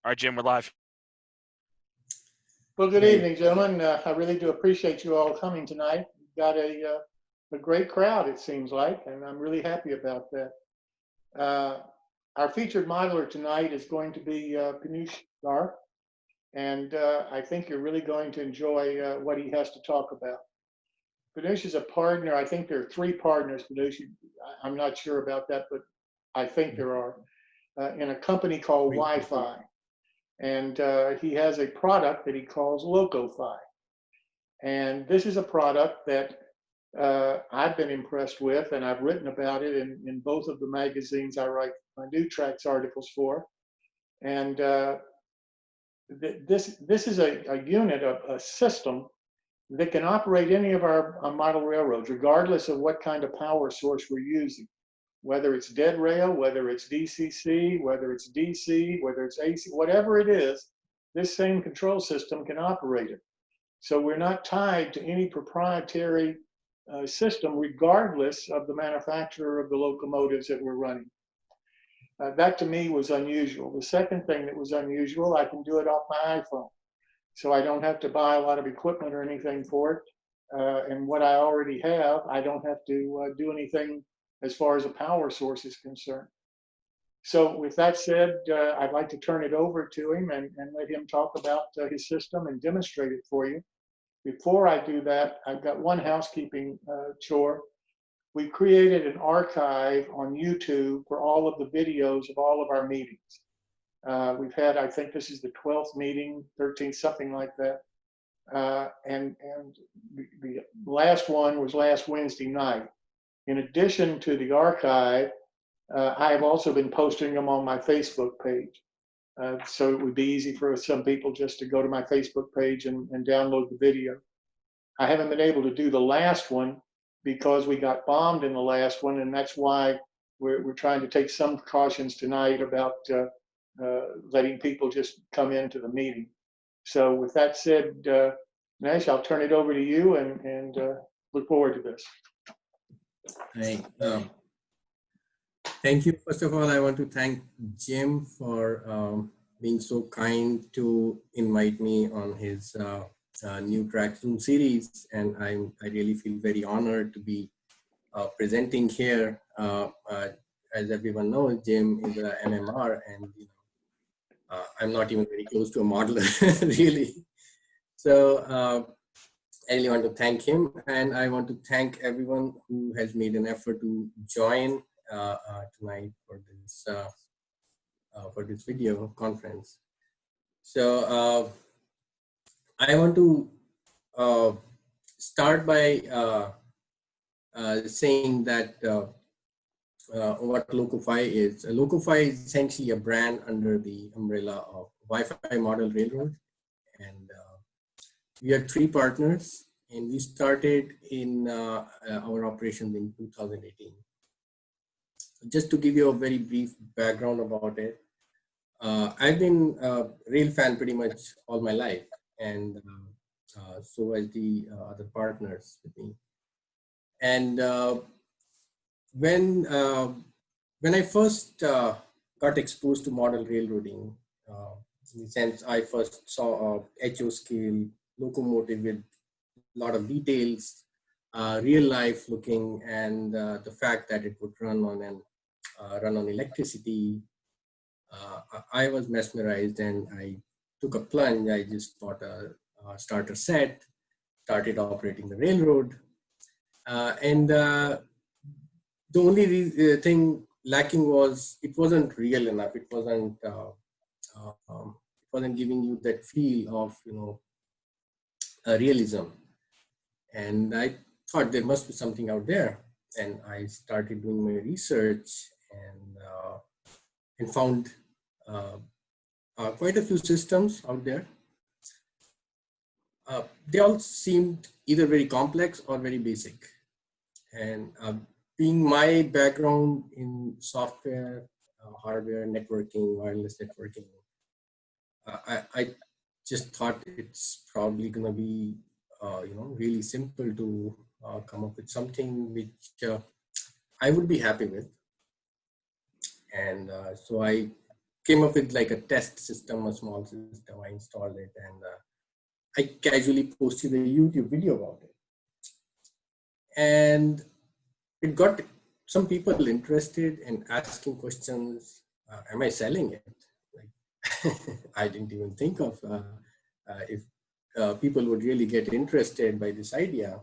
All right, Jim, we're live. Well, good evening, gentlemen. I really do appreciate you all coming tonight. We've got a great crowd, it seems like, and I'm really happy about that. Our featured modeler tonight is going to be Pinush Gar, and I think you're really going to enjoy what he has to talk about. Pinush is a partner. I think there are 3 partners, Pinush. I'm not sure about that, but I think there are, in a company called Wi-Fi. And he has a product that he calls LocoFi. And this is a product that I've been impressed with, and I've written about it in both of the magazines I write my new tracks articles for. And this is a unit, a system that can operate any of our model railroads, regardless of what kind of power source we're using. Whether it's dead rail, whether it's DCC, whether it's DC, whether it's AC, whatever it is, this same control system can operate it. So we're not tied to any proprietary system, regardless of the manufacturer of the locomotives that we're running. That to me was unusual. The second thing that was unusual, I can do it off my iPhone. So I don't have to buy a lot of equipment or anything for it. And what I already have, I don't have to do anything as far as a power source is concerned. So with that said, I'd like to turn it over to him and let him talk about his system and demonstrate it for you. Before I do that, I've got one housekeeping chore. We've created an archive on YouTube for all of the videos of all of our meetings. We've had, I think this is the 12th meeting, 13th, something like that. And the last one was last Wednesday night. In addition to the archive, I have also been posting them on my Facebook page. So it would be easy for some people just to go to my Facebook page and download the video. I haven't been able to do the last one because we got bombed in the last one, and that's why we're trying to take some precautions tonight about letting people just come into the meeting. So with that said, Nash, I'll turn it over to you and look forward to this. Right. Thank you. First of all, I want to thank Jim for being so kind to invite me on his new track Zoom series, and I really feel very honored to be presenting here. As everyone knows, Jim is a MMR, and I'm not even very close to a modeler, really. So I really want to thank him, and I want to thank everyone who has made an effort to join tonight for this video conference. So I want to start by saying that what LocoFi is. LocoFi is essentially a brand under the umbrella of Wi-Fi Model Railroad, and we are 3 partners, and we started in our operations in 2018. Just to give you a very brief background about it, I've been a rail fan pretty much all my life, and so as the other partners with me. And when I first got exposed to model railroading, in the sense I first saw a HO scale locomotive with a lot of details, real life looking, and the fact that it would run on electricity. I was mesmerized, and I took a plunge. I just bought a starter set, started operating the railroad, and the only thing lacking was it wasn't real enough. It wasn't giving you that feel of realism. And I thought there must be something out there, and I started doing my research and found quite a few systems out there. They all seemed either very complex or very basic. And being my background in software, hardware, networking, wireless networking, I just thought it's probably going to be, really simple to come up with something which I would be happy with. And so I came up with like a test system, a small system. I installed it, and I casually posted a YouTube video about it. And it got some people interested in asking questions. Am I selling it? Like, I didn't even think of if people would really get interested by this idea.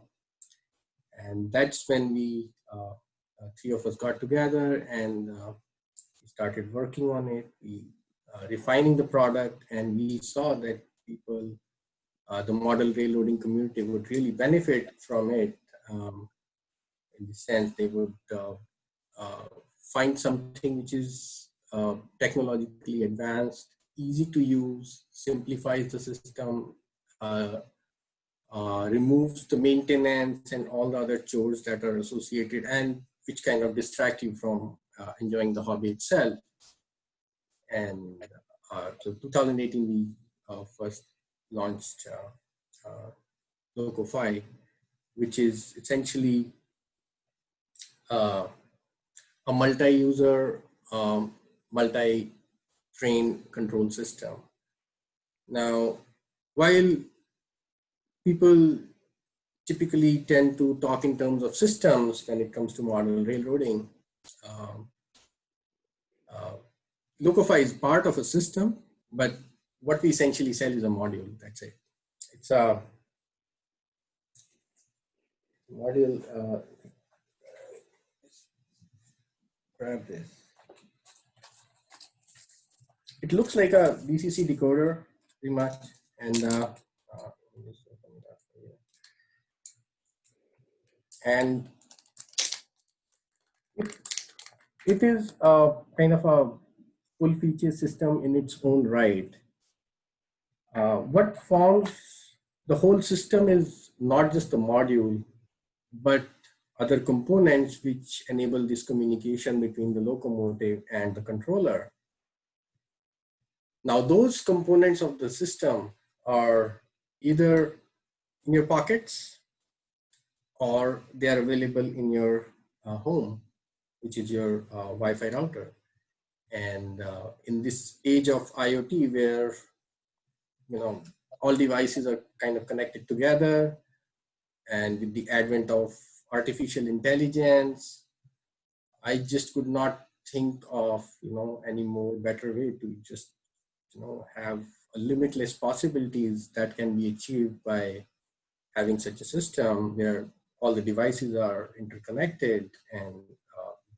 And that's when we, three of us got together and we started working on it. We refining the product, and we saw that people, the model railroading community would really benefit from it. In the sense they would find something which is technologically advanced, easy to use, simplifies the system, removes the maintenance and all the other chores that are associated and which kind of distract you from enjoying the hobby itself. And so 2018, we first launched Loco-Fi, which is essentially a multi-user, multi-train control system. Now, while people typically tend to talk in terms of systems when it comes to model railroading, Loco-Fi is part of a system, but what we essentially sell is a module. That's it. It's a module. Grab this. It looks like a DCC decoder, pretty much, and let me just open it up for you. And it is a kind of a full feature system in its own right. What forms the whole system is not just the module, but other components which enable this communication between the locomotive and the controller. Now, those components of the system are either in your pockets or they are available in your home, which is your Wi-Fi router. And in this age of IoT, where all devices are kind of connected together, and with the advent of artificial intelligence, I just could not think of any more better way to just have limitless possibilities that can be achieved by having such a system where all the devices are interconnected and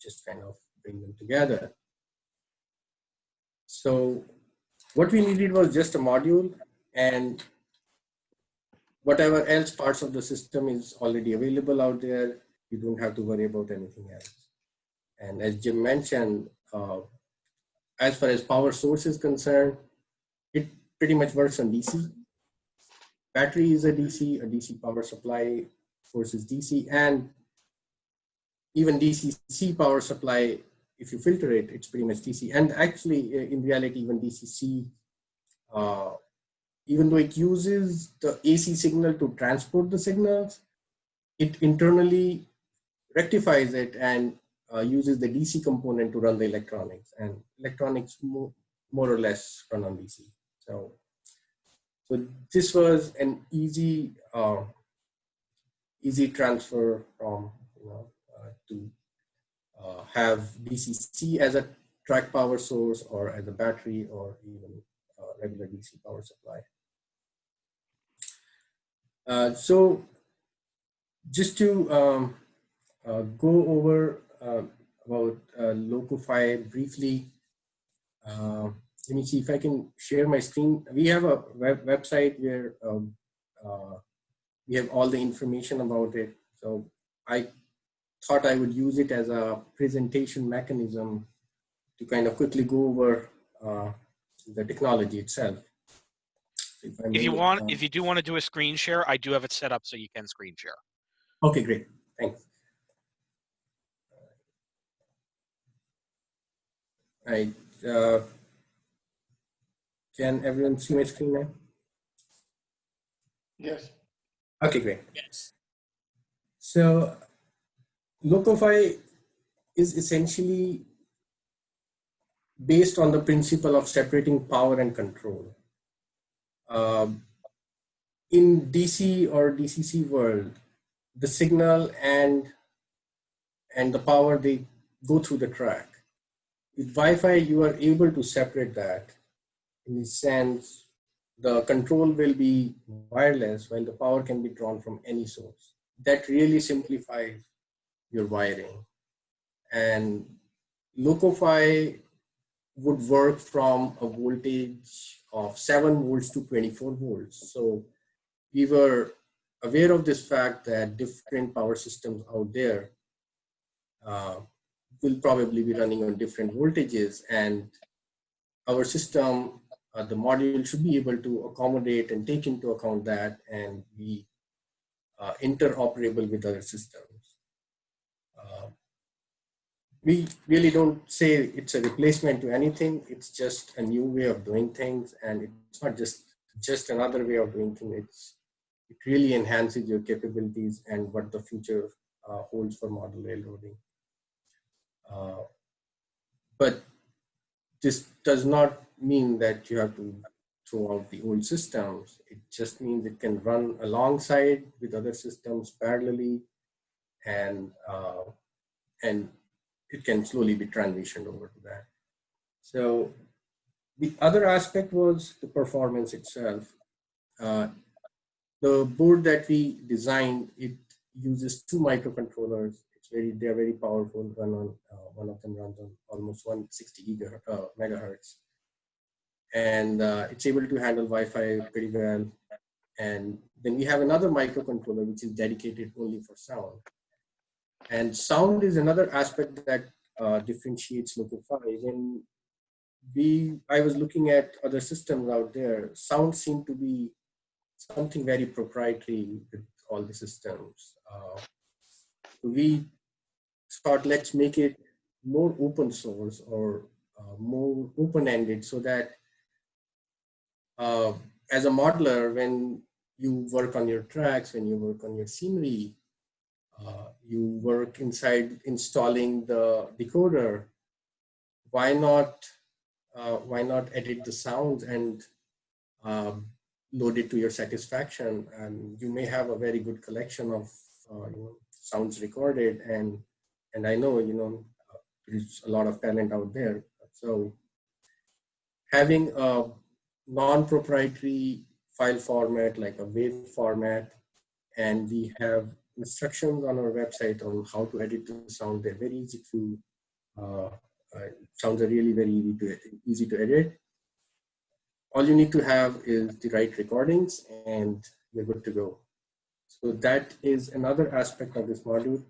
just kind of bring them together. So what we needed was just a module, and whatever else parts of the system is already available out there. You don't have to worry about anything else. And as Jim mentioned, as far as power source is concerned, it pretty much works on DC. Battery is a DC power supply source is DC, and even DCC power supply, if you filter it, it's pretty much DC. And actually, in reality, even DCC, even though it uses the AC signal to transport the signals, it internally rectifies it and uses the DC component to run the electronics, and electronics more or less run on DC. So this was an easy transfer from to have DCC as a track power source or as a battery or even regular DC power supply. So just to go over about Loco-Fi briefly, let me see if I can share my screen. We have a website where we have all the information about it. So I thought I would use it as a presentation mechanism to kind of quickly go over the technology itself. If you do want to do a screen share, I do have it set up so you can screen share. Okay, great. Thanks. All right. Can everyone see my screen now? Yes. Okay, great. Yes. So Loco-Fi is essentially based on the principle of separating power and control. In DC or DCC world, the signal and the power, they go through the track. With Wi-Fi, you are able to separate that. In the sense, the control will be wireless while the power can be drawn from any source. That really simplifies your wiring. And Loco-Fi would work from a voltage of 7 volts to 24 volts. So we were aware of this fact that different power systems out there will probably be running on different voltages, and our system, the module, should be able to accommodate and take into account that and be interoperable with other systems. We really don't say it's a replacement to anything. It's just a new way of doing things, and it's not just another way of doing things. It really enhances your capabilities and what the future holds for model railroading. But this does not mean that you have to throw out the old systems. It just means it can run alongside with other systems parallelly, and it can slowly be transitioned over to that. So the other aspect was the performance itself. The board that we designed, it uses 2 microcontrollers. They're very powerful. One of them runs on almost 160 megahertz. And it's able to handle Wi-Fi pretty well. And then we have another microcontroller which is dedicated only for sound. And sound is another aspect that differentiates Loco-Fi. When I was looking at other systems out there, sound seemed to be something very proprietary with all the systems. We thought, let's make it more open source or more open-ended, so that as a modeler, when you work on your tracks, when you work on your scenery, you work inside installing the decoder, why not edit the sounds and load it to your satisfaction? And you may have a very good collection of sounds recorded, and I know there's a lot of talent out there. So having a non-proprietary file format like a WAV format, and we have instructions on our website on how to edit the sound. They're very easy to sounds are really very easy to edit. All you need to have is the right recordings, and you're good to go. So that is another aspect of this module.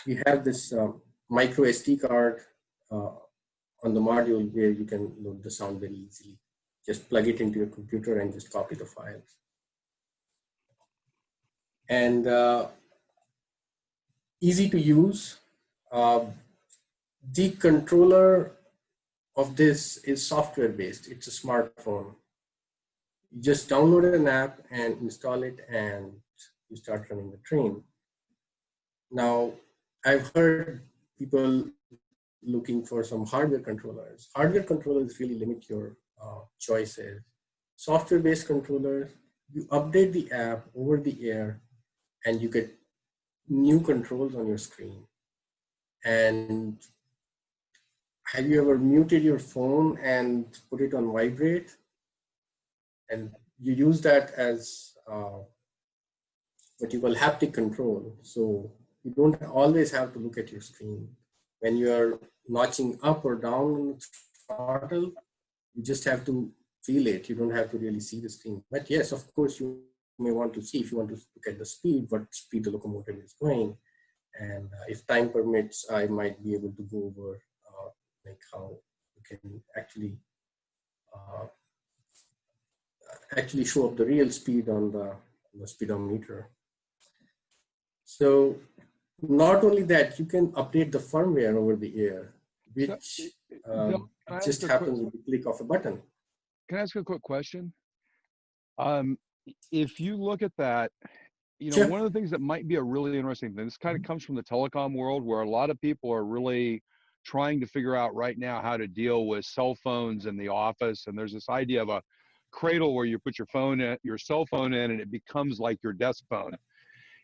We have this micro SD card on the module where you can load the sound very easily. Just plug it into your computer and just copy the files. And easy to use. The controller of this is software based. It's a smartphone. You just download an app and install it, and you start running the train. Now, I've heard people looking for some hardware controllers. Hardware controllers really limit your choices. Software-based controllers, you update the app over the air, and you get new controls on your screen. And have you ever muted your phone and put it on vibrate? And you use that as what you call haptic control. So you don't always have to look at your screen. When you're notching up or down on the throttle, you just have to feel it. You don't have to really see the screen. But yes, of course, you may want to see, if you want to look at the speed, what speed the locomotive is going. And if time permits, I might be able to go over like how you can actually show up the real speed on the speedometer. So not only that, you can update the firmware over the air, which just happens with the click of a button. Can I ask a quick question? If you look at that, Sure. one of the things that might be a really interesting thing, this kind of comes from the telecom world, where a lot of people are really trying to figure out right now how to deal with cell phones in the office. And there's this idea of a cradle where you put your cell phone in, and it becomes like your desk phone.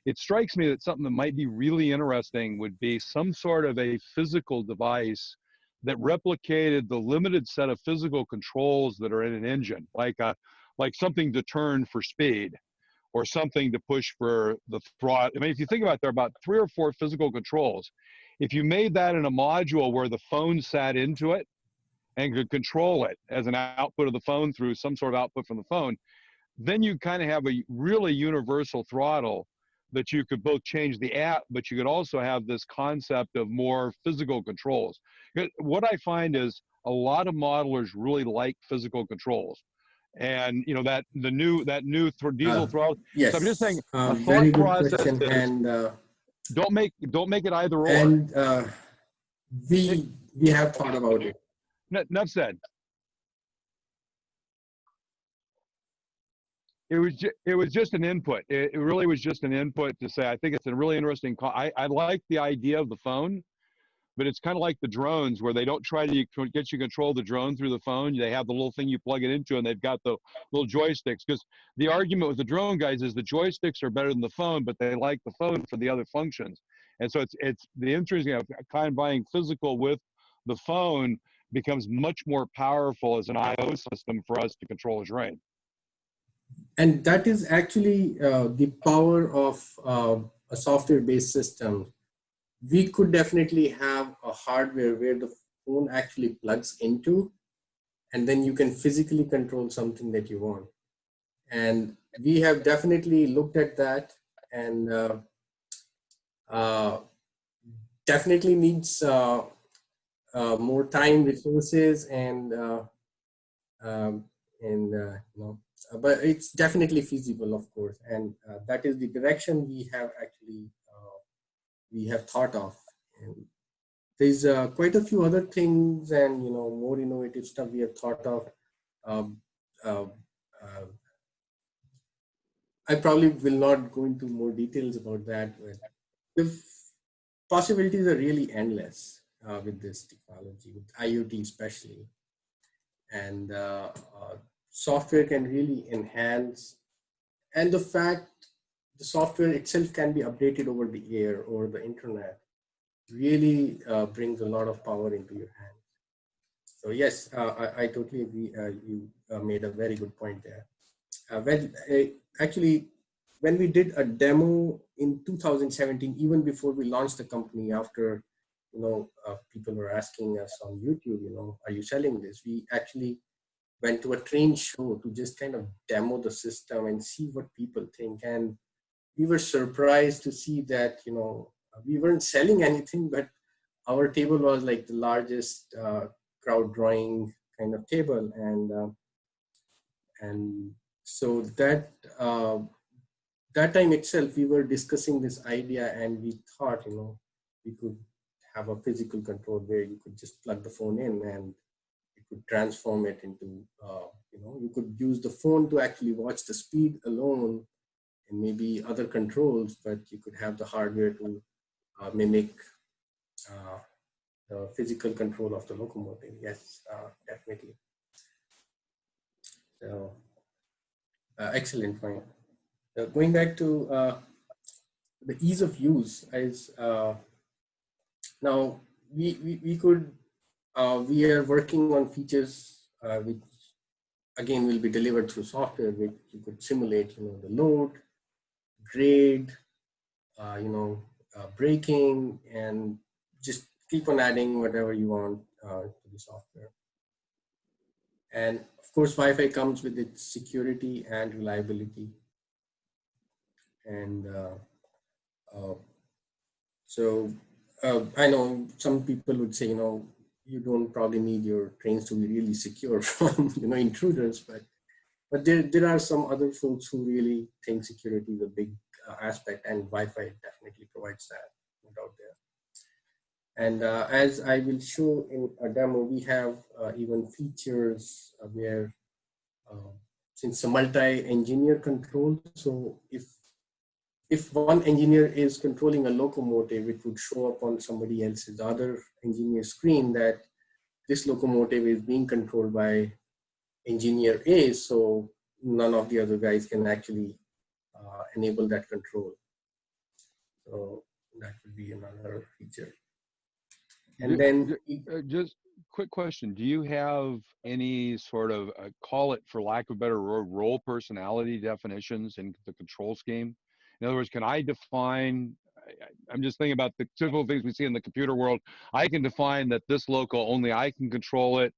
It strikes me that something that might be really interesting would be some sort of a physical device that replicated the limited set of physical controls that are in an engine, like something to turn for speed, or something to push for the throttle. I mean, if you think about it, there are about 3 or 4 physical controls. If you made that in a module where the phone sat into it and could control it as an output of the phone through some sort of output from the phone, then you kind of have a really universal throttle that you could both change the app, but you could also have this concept of more physical controls. What I find is a lot of modelers really like physical controls. And you know that new diesel throttle. Yes, So I'm just saying a very thought good process question. is And don't make it either or. and we have thought about it. Enough said. It was just an input. It really was just an input to say I think it's a really interesting. I like the idea of the phone, but it's kind of like the drones where they don't try to get you control the drone through the phone. They have the little thing you plug it into, and they've got the little joysticks. Because the argument with the drone guys is the joysticks are better than the phone, but they like the phone for the other functions. And so it's the interesting of combining physical with the phone becomes much more powerful as an I/O system for us to control a terrain. And that is actually the power of a software-based system. We could definitely have a hardware where the phone actually plugs into, and then you can physically control something that you want. And we have definitely looked at that, and definitely needs more time, resources, and you know, but it's definitely feasible, of course, and that is the direction we have thought of. And there's quite a few other things, and you know, more innovative stuff we have thought of. Um, uh, uh, I probably will not go into more details about that, but the possibilities are really endless with this technology, with IoT especially, and software can really enhance, and the fact the software itself can be updated over the air or the internet really brings a lot of power into your hands. So yes, I totally agree. You made a very good point there. Actually, when we did a demo in 2017, even before we launched the company, after people were asking us on YouTube, are you selling this? We actually went to a train show to just kind of demo the system and see what people think. And we were surprised to see that, we weren't selling anything, but our table was like the largest crowd drawing kind of table. And so that time itself, we were discussing this idea, and we thought, we could have a physical control where you could just plug the phone in and you could transform it into, you could use the phone to actually watch the speed alone and maybe other controls, but you could have the hardware to mimic the physical control of the locomotive. Yes, definitely. So, excellent point. Going back to the ease of use is now we are working on features which again will be delivered through software, which you could simulate, the load, grade, braking, and just keep on adding whatever you want to the software. And of course, Wi-Fi comes with its security and reliability. And so I know some people would say, you don't probably need your trains to be really secure from, intruders, but there are some other folks who really think security is a big aspect, and Wi-Fi definitely provides that, no doubt there. And as I will show in a demo, we have even features where, since a multi-engineer control, so if if one engineer is controlling a locomotive, it would show up on somebody else's other engineer screen that this locomotive is being controlled by engineer A, so none of the other guys can actually enable that control. So that would be another feature. And then just quick question. Do you have any sort of, call it for lack of a better word, role personality definitions in the control scheme? In other words, can I define, I'm just thinking about the typical things we see in the computer world. I can define that this local, only I can control it,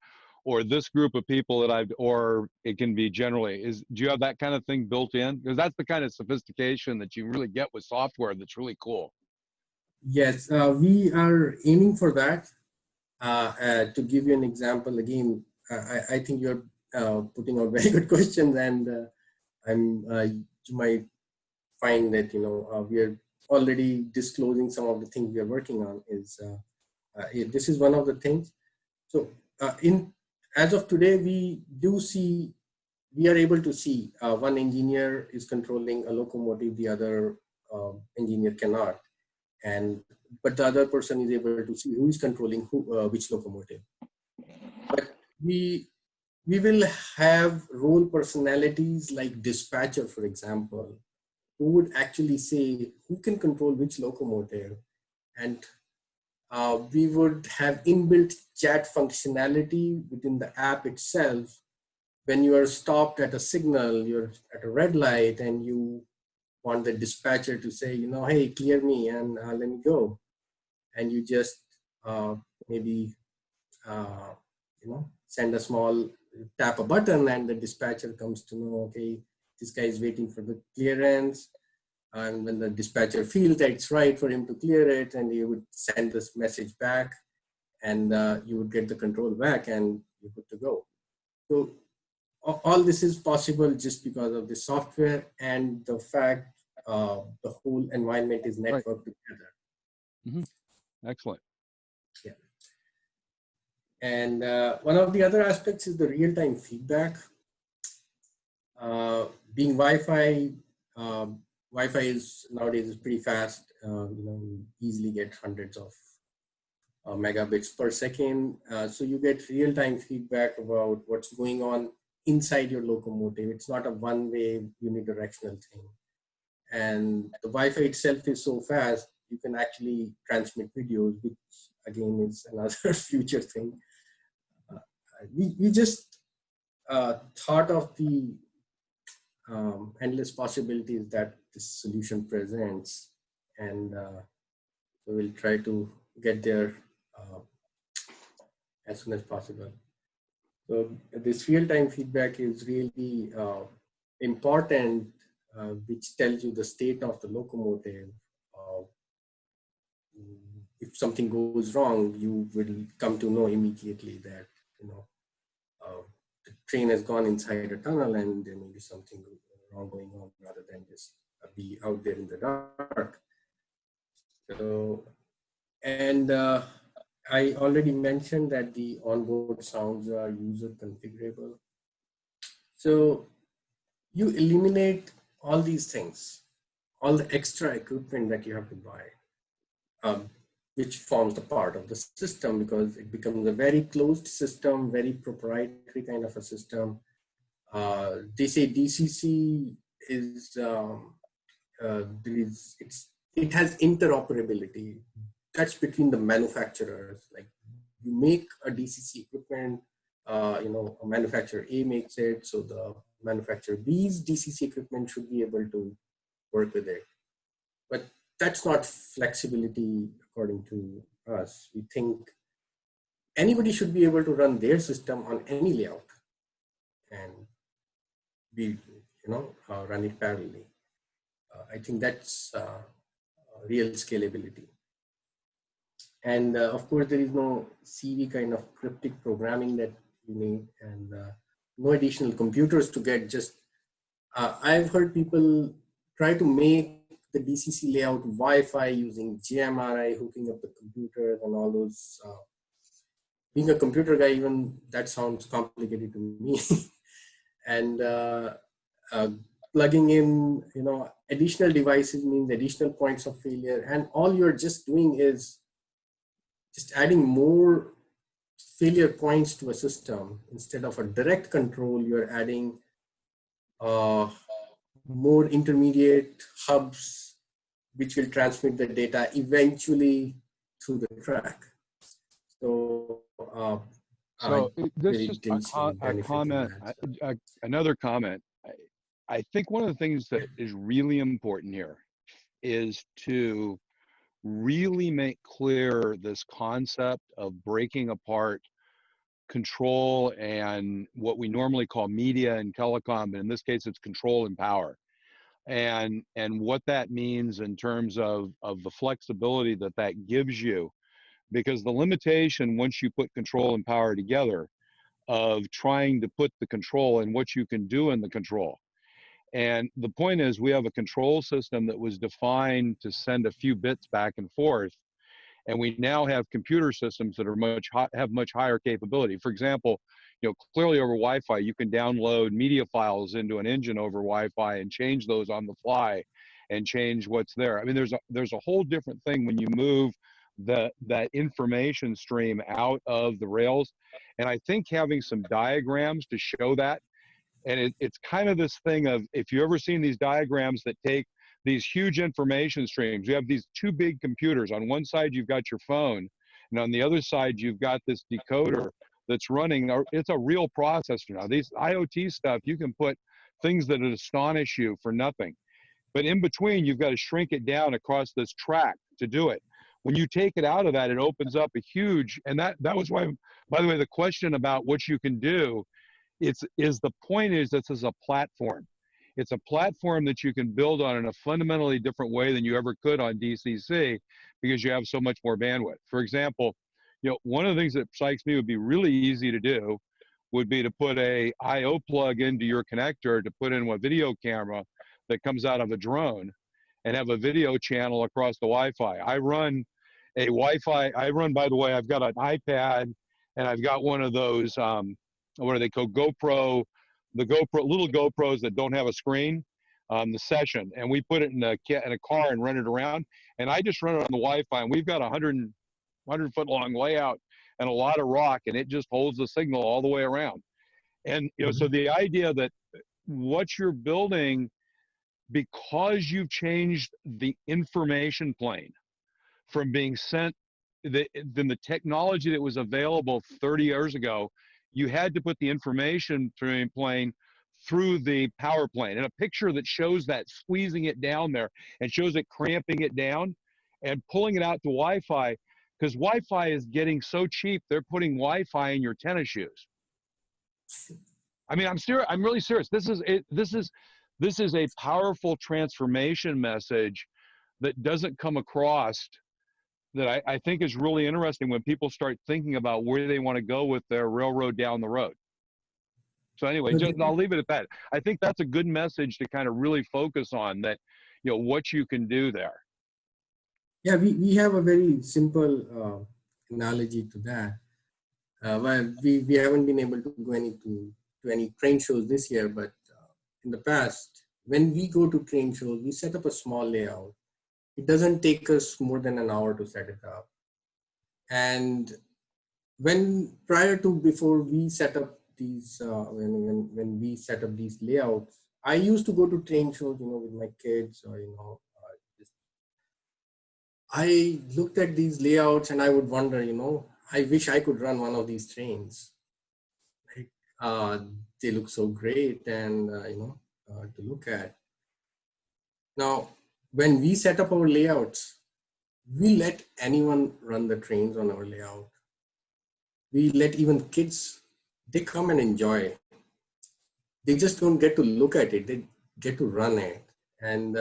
or this group of people that I've, or it can be generally, do you have that kind of thing built in? Because that's the kind of sophistication that you really get with software that's really cool. Yes, we are aiming for that. To give you an example, again, I think you're putting out very good questions, and you might find that we are already disclosing some of the things we are working on. This is one of the things. So as of today, we are able to see one engineer is controlling a locomotive, the other engineer cannot. But the other person is able to see who is controlling which locomotive. But we will have role personalities like dispatcher, for example, who would actually say who can control which locomotive. And we would have inbuilt chat functionality within the app itself. When you are stopped at a signal, you're at a red light, and you want the dispatcher to say, hey, clear me and let me go. And you just maybe, send a small, tap a button, and the dispatcher comes to know, okay, this guy is waiting for the clearance. And when the dispatcher feels that it's right for him to clear it, and you would send this message back, and you would get the control back, and you're good to go. So all this is possible just because of the software and the fact the whole environment is networked together. Mm-hmm. Excellent. Yeah. And one of the other aspects is the real-time feedback. Being Wi-Fi, Wi-Fi is nowadays pretty fast. You easily get hundreds of megabits per second. So you get real-time feedback about what's going on inside your locomotive. It's not a one-way unidirectional thing. And the Wi-Fi itself is so fast, you can actually transmit videos, which again is another future thing. We just thought of the endless possibilities that this solution presents, and we will try to get there as soon as possible. So this real-time feedback is really important, which tells you the state of the locomotive. If something goes wrong, you will come to know immediately that the train has gone inside a tunnel and there may be something wrong going on, rather than just be out there in the dark. So, and I already mentioned that the onboard sounds are user configurable. So you eliminate all these things, all the extra equipment that you have to buy, which forms the part of the system, because it becomes a very closed system, very proprietary kind of a system. They say DCC is, it has interoperability. That's between the manufacturers. Like you make a DCC equipment, a manufacturer A makes it, so the manufacturer B's DCC equipment should be able to work with it. But that's not flexibility according to us. We think anybody should be able to run their system on any layout and be, run it parallelly. I think that's real scalability. And of course, there is no CV kind of cryptic programming that you need, and no additional computers to get. Just I've heard people try to make the DCC layout Wi-Fi using JMRI, hooking up the computers and all those. Being a computer guy, even that sounds complicated to me. And plugging in, additional devices means additional points of failure. And all you're just doing is just adding more failure points to a system. Instead of a direct control, you're adding more intermediate hubs, which will transmit the data eventually through the track. So, This is just a comment, another comment. I think one of the things that is really important here is to really make clear this concept of breaking apart control and what we normally call media and telecom, but in this case it's control and power, and what that means in terms of the flexibility that that gives you. Because the limitation, once you put control and power together, of trying to put the control and what you can do in the control. And the point is, we have a control system that was defined to send a few bits back and forth. And we now have computer systems that are have much higher capability. For example, clearly over Wi-Fi, you can download media files into an engine over Wi-Fi and change those on the fly and change what's there. I mean, there's a whole different thing when you move that information stream out of the rails. And I think having some diagrams to show that, and it's kind of this thing of, if you ever seen these diagrams that take these huge information streams, you have these two big computers. On one side, you've got your phone, and on the other side, you've got this decoder that's running. It's a real processor now. These IoT stuff, you can put things that would astonish you for nothing. But in between, you've got to shrink it down across this track to do it. When you take it out of that, it opens up a huge, and that was why, by the way, the question about what you can do, the point is this is a platform. It's a platform that you can build on in a fundamentally different way than you ever could on DCC, because you have so much more bandwidth. For example, one of the things that strikes me would be really easy to do would be to put a I/O plug into your connector to put in a video camera that comes out of a drone and have a video channel across the Wi-Fi. I run, by the way, I've got an iPad and I've got one of those, what are they called? Little GoPros that don't have a screen, the Session. And we put it in a car and run it around. And I just run it on the Wi-Fi, and we've got a 100-foot long layout and a lot of rock, and it just holds the signal all the way around. And, so the idea that what you're building, because you've changed the information plane from being sent, then the technology that was available 30 years ago, you had to put the information plane through the power plane. And a picture that shows that, squeezing it down there and shows it cramping it down and pulling it out to Wi-Fi, because Wi-Fi is getting so cheap, they're putting Wi-Fi in your tennis shoes. I mean, I'm serious. I'm really serious. This is a powerful transformation message that doesn't come across, that I think is really interesting when people start thinking about where they want to go with their railroad down the road. So anyway, I'll leave it at that. I think that's a good message to kind of really focus on, that, what you can do there. Yeah, we have a very simple analogy to that. Well, we haven't been able to go to any train shows this year, but in the past, when we go to train shows, we set up a small layout. It doesn't take us more than an hour to set it up. And before we set up these, when we set up these layouts, I used to go to train shows, with my kids, or, I looked at these layouts and I would wonder, I wish I could run one of these trains. They look so great and, to look at. Now, when we set up our layouts, we let anyone run the trains on our layout. We let even kids, they come and enjoy. They just don't get to look at it, they get to run it. And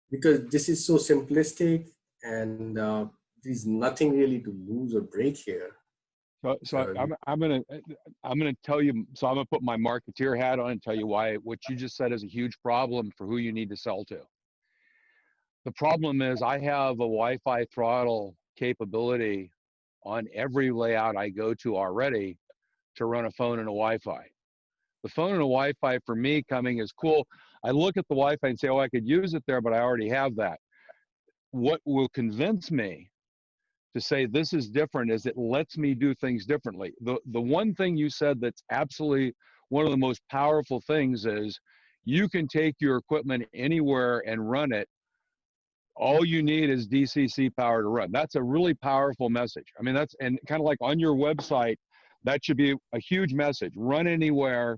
because this is so simplistic, and there's nothing really to lose or break here. So I'm gonna tell you. So I'm gonna put my marketeer hat on and tell you why what you just said is a huge problem for who you need to sell to. The problem is, I have a Wi-Fi throttle capability on every layout I go to already to run a phone and a Wi-Fi. The phone and a Wi-Fi for me coming is cool. I look at the Wi-Fi and say, oh, I could use it there, but I already have that. What will convince me to say this is different is it lets me do things differently. The one thing you said that's absolutely one of the most powerful things is you can take your equipment anywhere and run it. All you need is DCC power to run. That's a really powerful message. I mean, and kind of like on your website, that should be a huge message. Run anywhere,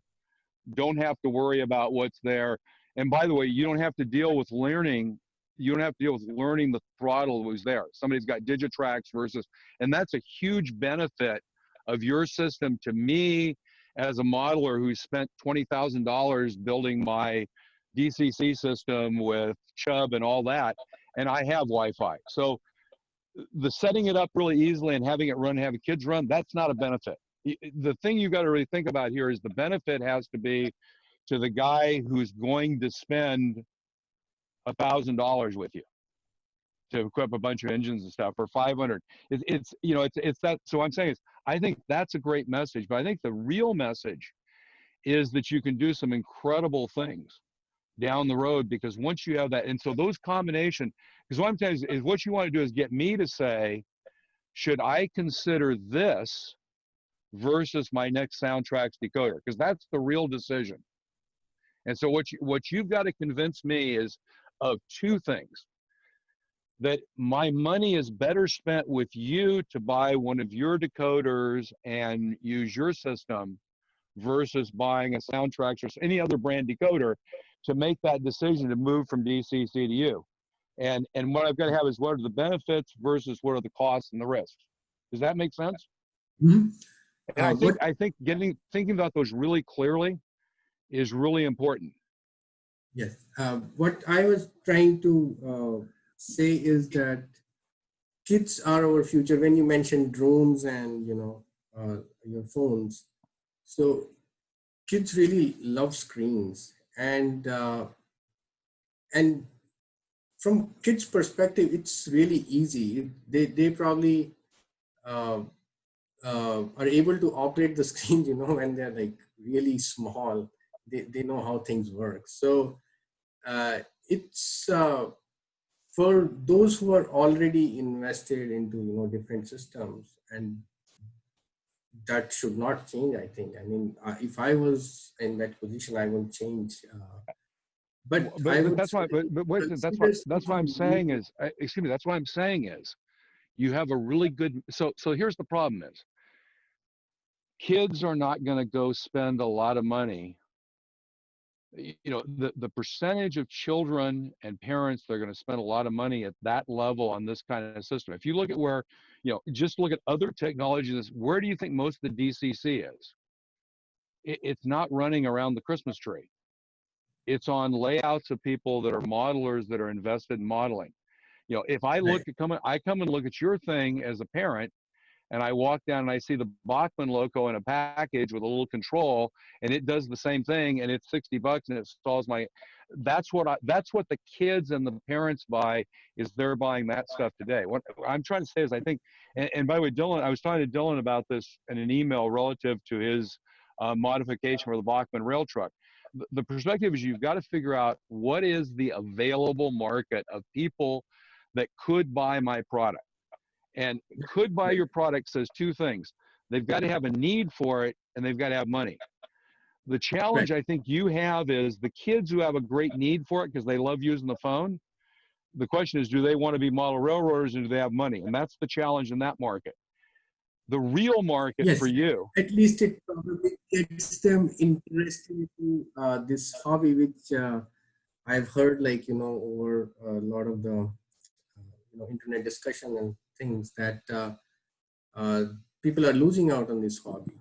don't have to worry about what's there. And by the way, you don't have to deal with learning. You don't have to deal with learning the throttle was there. Somebody's got Digitrax versus, and that's a huge benefit of your system to me as a modeler who spent $20,000 building my DCC system with Chubb and all that, and I have Wi-Fi. So the setting it up really easily and having it run, having kids run, that's not a benefit. The thing you got to really think about here is the benefit has to be to the guy who's going to spend $1,000 with you to equip a bunch of engines and stuff for 500. It's that. So I'm saying is I think that's a great message, but I think the real message is that you can do some incredible things down the road, because once you have that, and so those combination, because what I'm telling you is what you want to do is get me to say, should I consider this versus my next Soundtrax decoder? Because that's the real decision. And so what you've got to convince me is of two things: that my money is better spent with you to buy one of your decoders and use your system versus buying a Soundtrax or any other brand decoder to make that decision to move from DCC to you. And what I've got to have is what are the benefits versus what are the costs and the risks. Does that make sense? Mm-hmm. And I think thinking about those really clearly is really important. Yes. What I was trying to say is that kids are our future. When you mentioned drones and your phones, so kids really love screens, and from kids' perspective, it's really easy. They probably are able to operate the screens, when they're like really small. They know how things work. So it's for those who are already invested into different systems, and that should not change. I think. I mean, if I was in that position, I won't change. But that's why I'm saying is, excuse me, that's what I'm saying is, you have a really good, so here's the problem is, kids are not going to go spend a lot of money. The percentage of children and parents that are going to spend a lot of money at that level on this kind of system. If you look at where, just look at other technologies, where do you think most of the DCC is? It's not running around the Christmas tree. It's on layouts of people that are modelers that are invested in modeling. If I I come and look at your thing as a parent, and I walk down and I see the Bachmann logo in a package with a little control, and it does the same thing, and it's $60 and it installs that's what the kids and the parents buy, is they're buying that stuff today. What I'm trying to say is, I think, and by the way, Dylan, I was talking to Dylan about this in an email relative to his modification for the Bachmann rail truck. The perspective is you've got to figure out what is the available market of people that could buy my product. And could buy your product says two things. They've got to have a need for it, and they've got to have money. The challenge I think you have is the kids who have a great need for it because they love using the phone. The question is, do they want to be model railroaders, and do they have money? And that's the challenge in that market. The real market for you. At least it probably gets them interested in this hobby, which I've heard, over a lot of the internet discussion and things, that people are losing out on this hobby.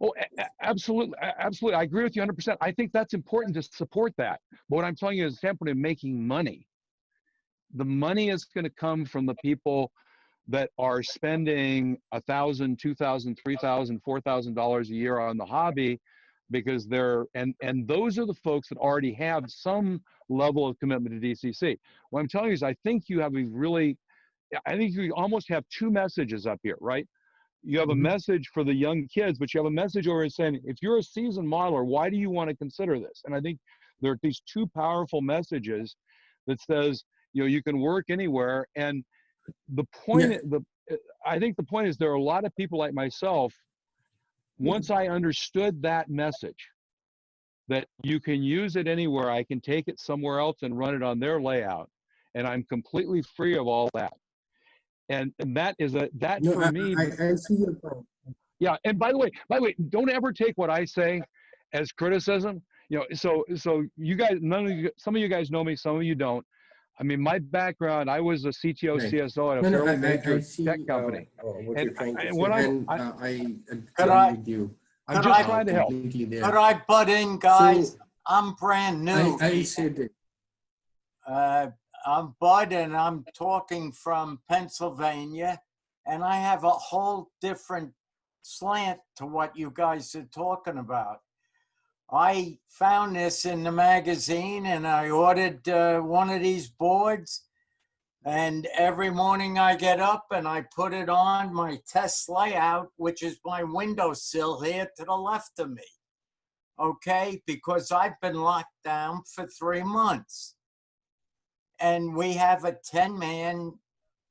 Oh, absolutely. Absolutely. I agree with you 100%. I think that's important to support that. But what I'm telling you is the standpoint of making money. The money is going to come from the people that are spending $1,000, $2,000, $3,000, $4,000 a year on the hobby, because and those are the folks that already have some level of commitment to DCC. What I'm telling you is, I think you almost have two messages up here, right? You have a message for the young kids, but you have a message over saying, if you're a seasoned modeler, why do you want to consider this? And I think There are these two powerful messages that says, you can work anywhere. And the point, I think the point is there are a lot of people like myself, once I understood that message, that you can use it anywhere, I can take it somewhere else and run it on their layout, and I'm completely free of all that. And that is for me. I see your point. Yeah, and by the way, don't ever take what I say as criticism. So you guys, some of you guys know me, some of you don't. I mean, my background, I was a CTO, Right. CSO at a fairly major tech company. What you're trying to say, and I agree with you. I'm just trying to help. There. Could I butt in, guys? So, I'm brand new. I said it. I'm Bud, and I'm talking from Pennsylvania, and I have a whole different slant to what you guys are talking about. I found this in the magazine, and I ordered one of these boards, and every morning I get up and I put it on my test layout, which is my windowsill here to the left of me. Okay, because I've been locked down for 3 months. And we have a 10-man,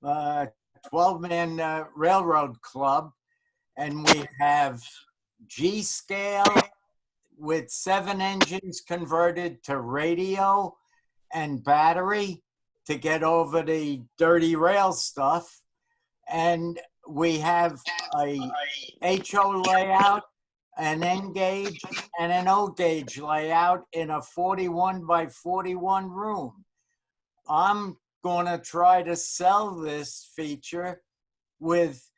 12-man railroad club, and we have G-scale with 7 engines converted to radio and battery to get over the dirty rail stuff. And we have a HO layout, an N gauge, and an O gauge layout in a 41 by 41 room. I'm going to try to sell this feature with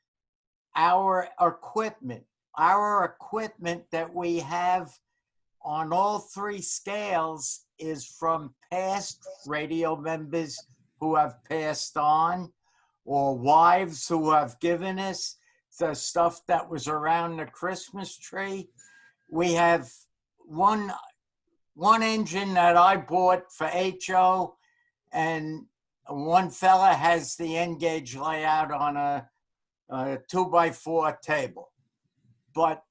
our equipment that we have on all 3 scales is from past radio members who have passed on, or wives who have given us the stuff that was around the Christmas tree. We have one engine that I bought for HO, and one fella has the N gauge layout on a 2x4 table. But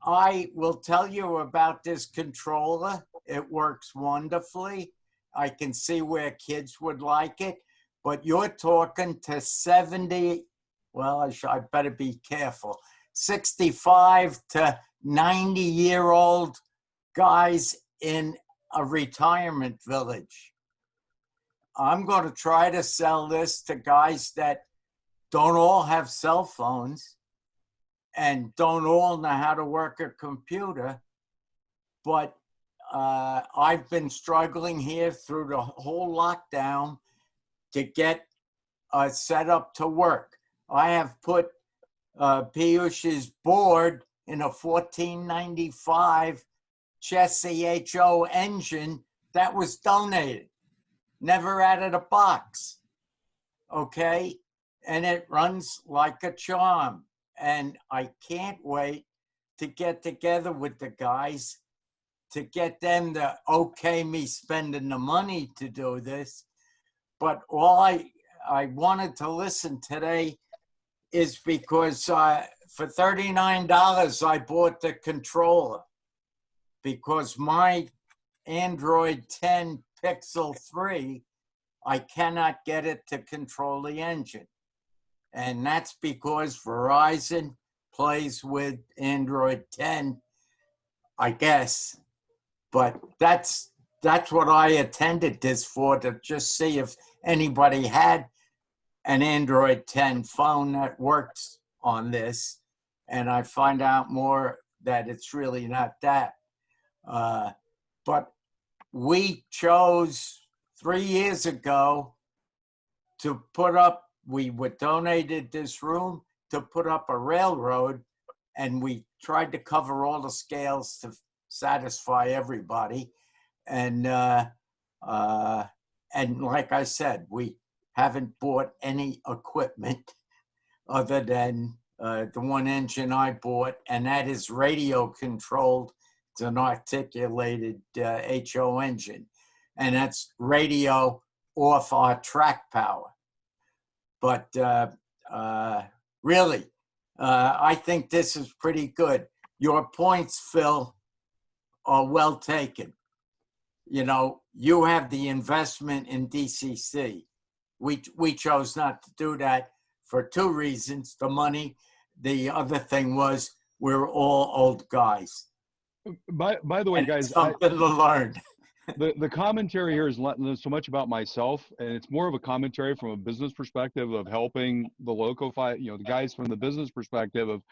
I will tell you about this controller. It works wonderfully. I can see where kids would like it, but you're talking to 70, well, I better be careful, 65 to 90-year-old guys in a retirement village. I'm going to try to sell this to guys that don't all have cell phones and don't all know how to work a computer. But I've been struggling here through the whole lockdown to get set up to work. I have put Piyush's board in a 1495 Chessie HO engine that was donated, never out of the box, okay? And it runs like a charm. And I can't wait to get together with the guys to get them to okay me spending the money to do this. But all I wanted to listen today is because for $39 I bought the controller, because my Android 10 Pixel 3, I cannot get it to control the engine. And that's because Verizon plays with Android 10, I guess. But that's what I attended this for, to just see if anybody had an Android 10 phone that works on this. And I find out more that it's really not that. But we chose 3 years ago to put up, we were donated this room to put up a railroad, and we tried to cover all the scales to satisfy everybody. And like I said, we haven't bought any equipment other than the one engine I bought, and that is radio controlled. It's an articulated HO engine, and that's radio off our track power. But really, I think this is pretty good. Your points, Phil, are well taken. you know, you have the investment in DCC. We chose not to do that for two reasons: the money. The other thing was we're all old guys. By the way, And guys, it's something to learn. the commentary here is not so much about myself, and it's more of a commentary from a business perspective of helping the Loco-Fi, the guys from the business perspective of,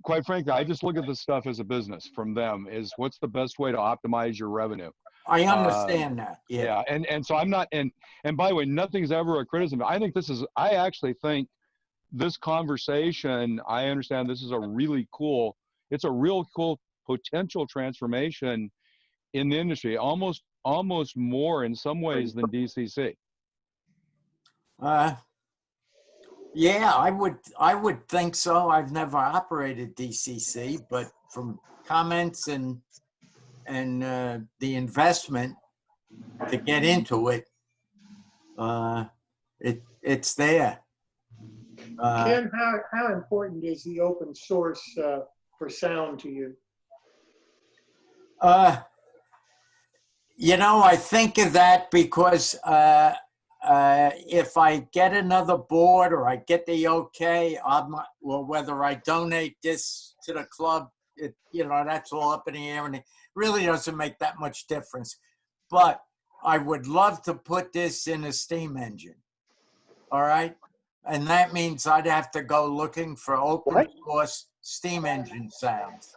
quite frankly, I just look at this stuff as a business from them is what's the best way to optimize your revenue. I understand that. Yeah. And so I'm not, and by the way, nothing's ever a criticism. I actually think this conversation, I understand this is it's a real cool potential transformation in the industry, almost more in some ways than DCC. Yeah, I would think so. I've never operated DCC, but from comments and the investment to get into it, it's there. Ken, how important is the open source for sound to you? You know, I think of that because if I get another board or I get the okay, well, whether I donate this to the club, that's all up in the air, and it really doesn't make that much difference. But I would love to put this in a steam engine. All right. And that means I'd have to go looking for open source steam engine sounds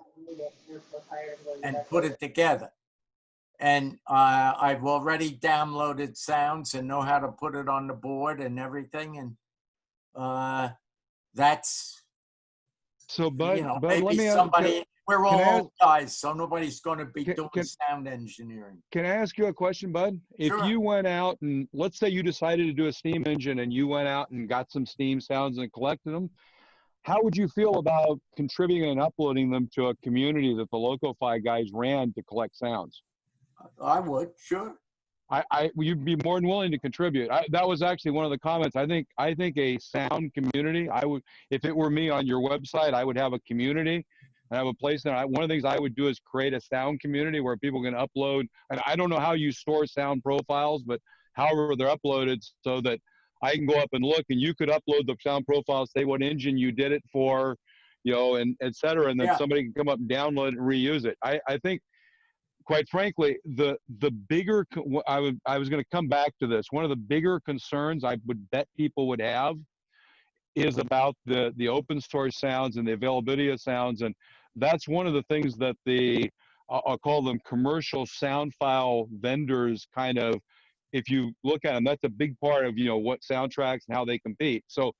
and put it together. And I've already downloaded sounds and know how to put it on the board and everything. And that's, so, Bud, maybe let me somebody, we're all old guys, so nobody's going to be doing sound engineering. Can I ask you a question, Bud? Sure. If you went out and let's say you decided to do a steam engine and you went out and got some steam sounds and collected them, how would you feel about contributing and uploading them to a community that the Loco-Fi guys ran to collect sounds? I would, sure. You'd be more than willing to contribute. That was actually one of the comments. I think a sound community, if it were me on your website, I would have a community and have a place there. One of the things I would do is create a sound community where people can upload, and I don't know how you store sound profiles, but however they're uploaded so that I can go up and look and you could upload the sound profiles, say what engine you did it for, and et cetera. And then somebody can come up and download it and reuse it. I think, quite frankly, the bigger, I was going to come back to this. One of the bigger concerns I would bet people would have is about the open source sounds and the availability of sounds. And that's one of the things that I'll call them commercial sound file vendors kind of, if you look at them, that's a big part of, what soundtracks and how they compete. So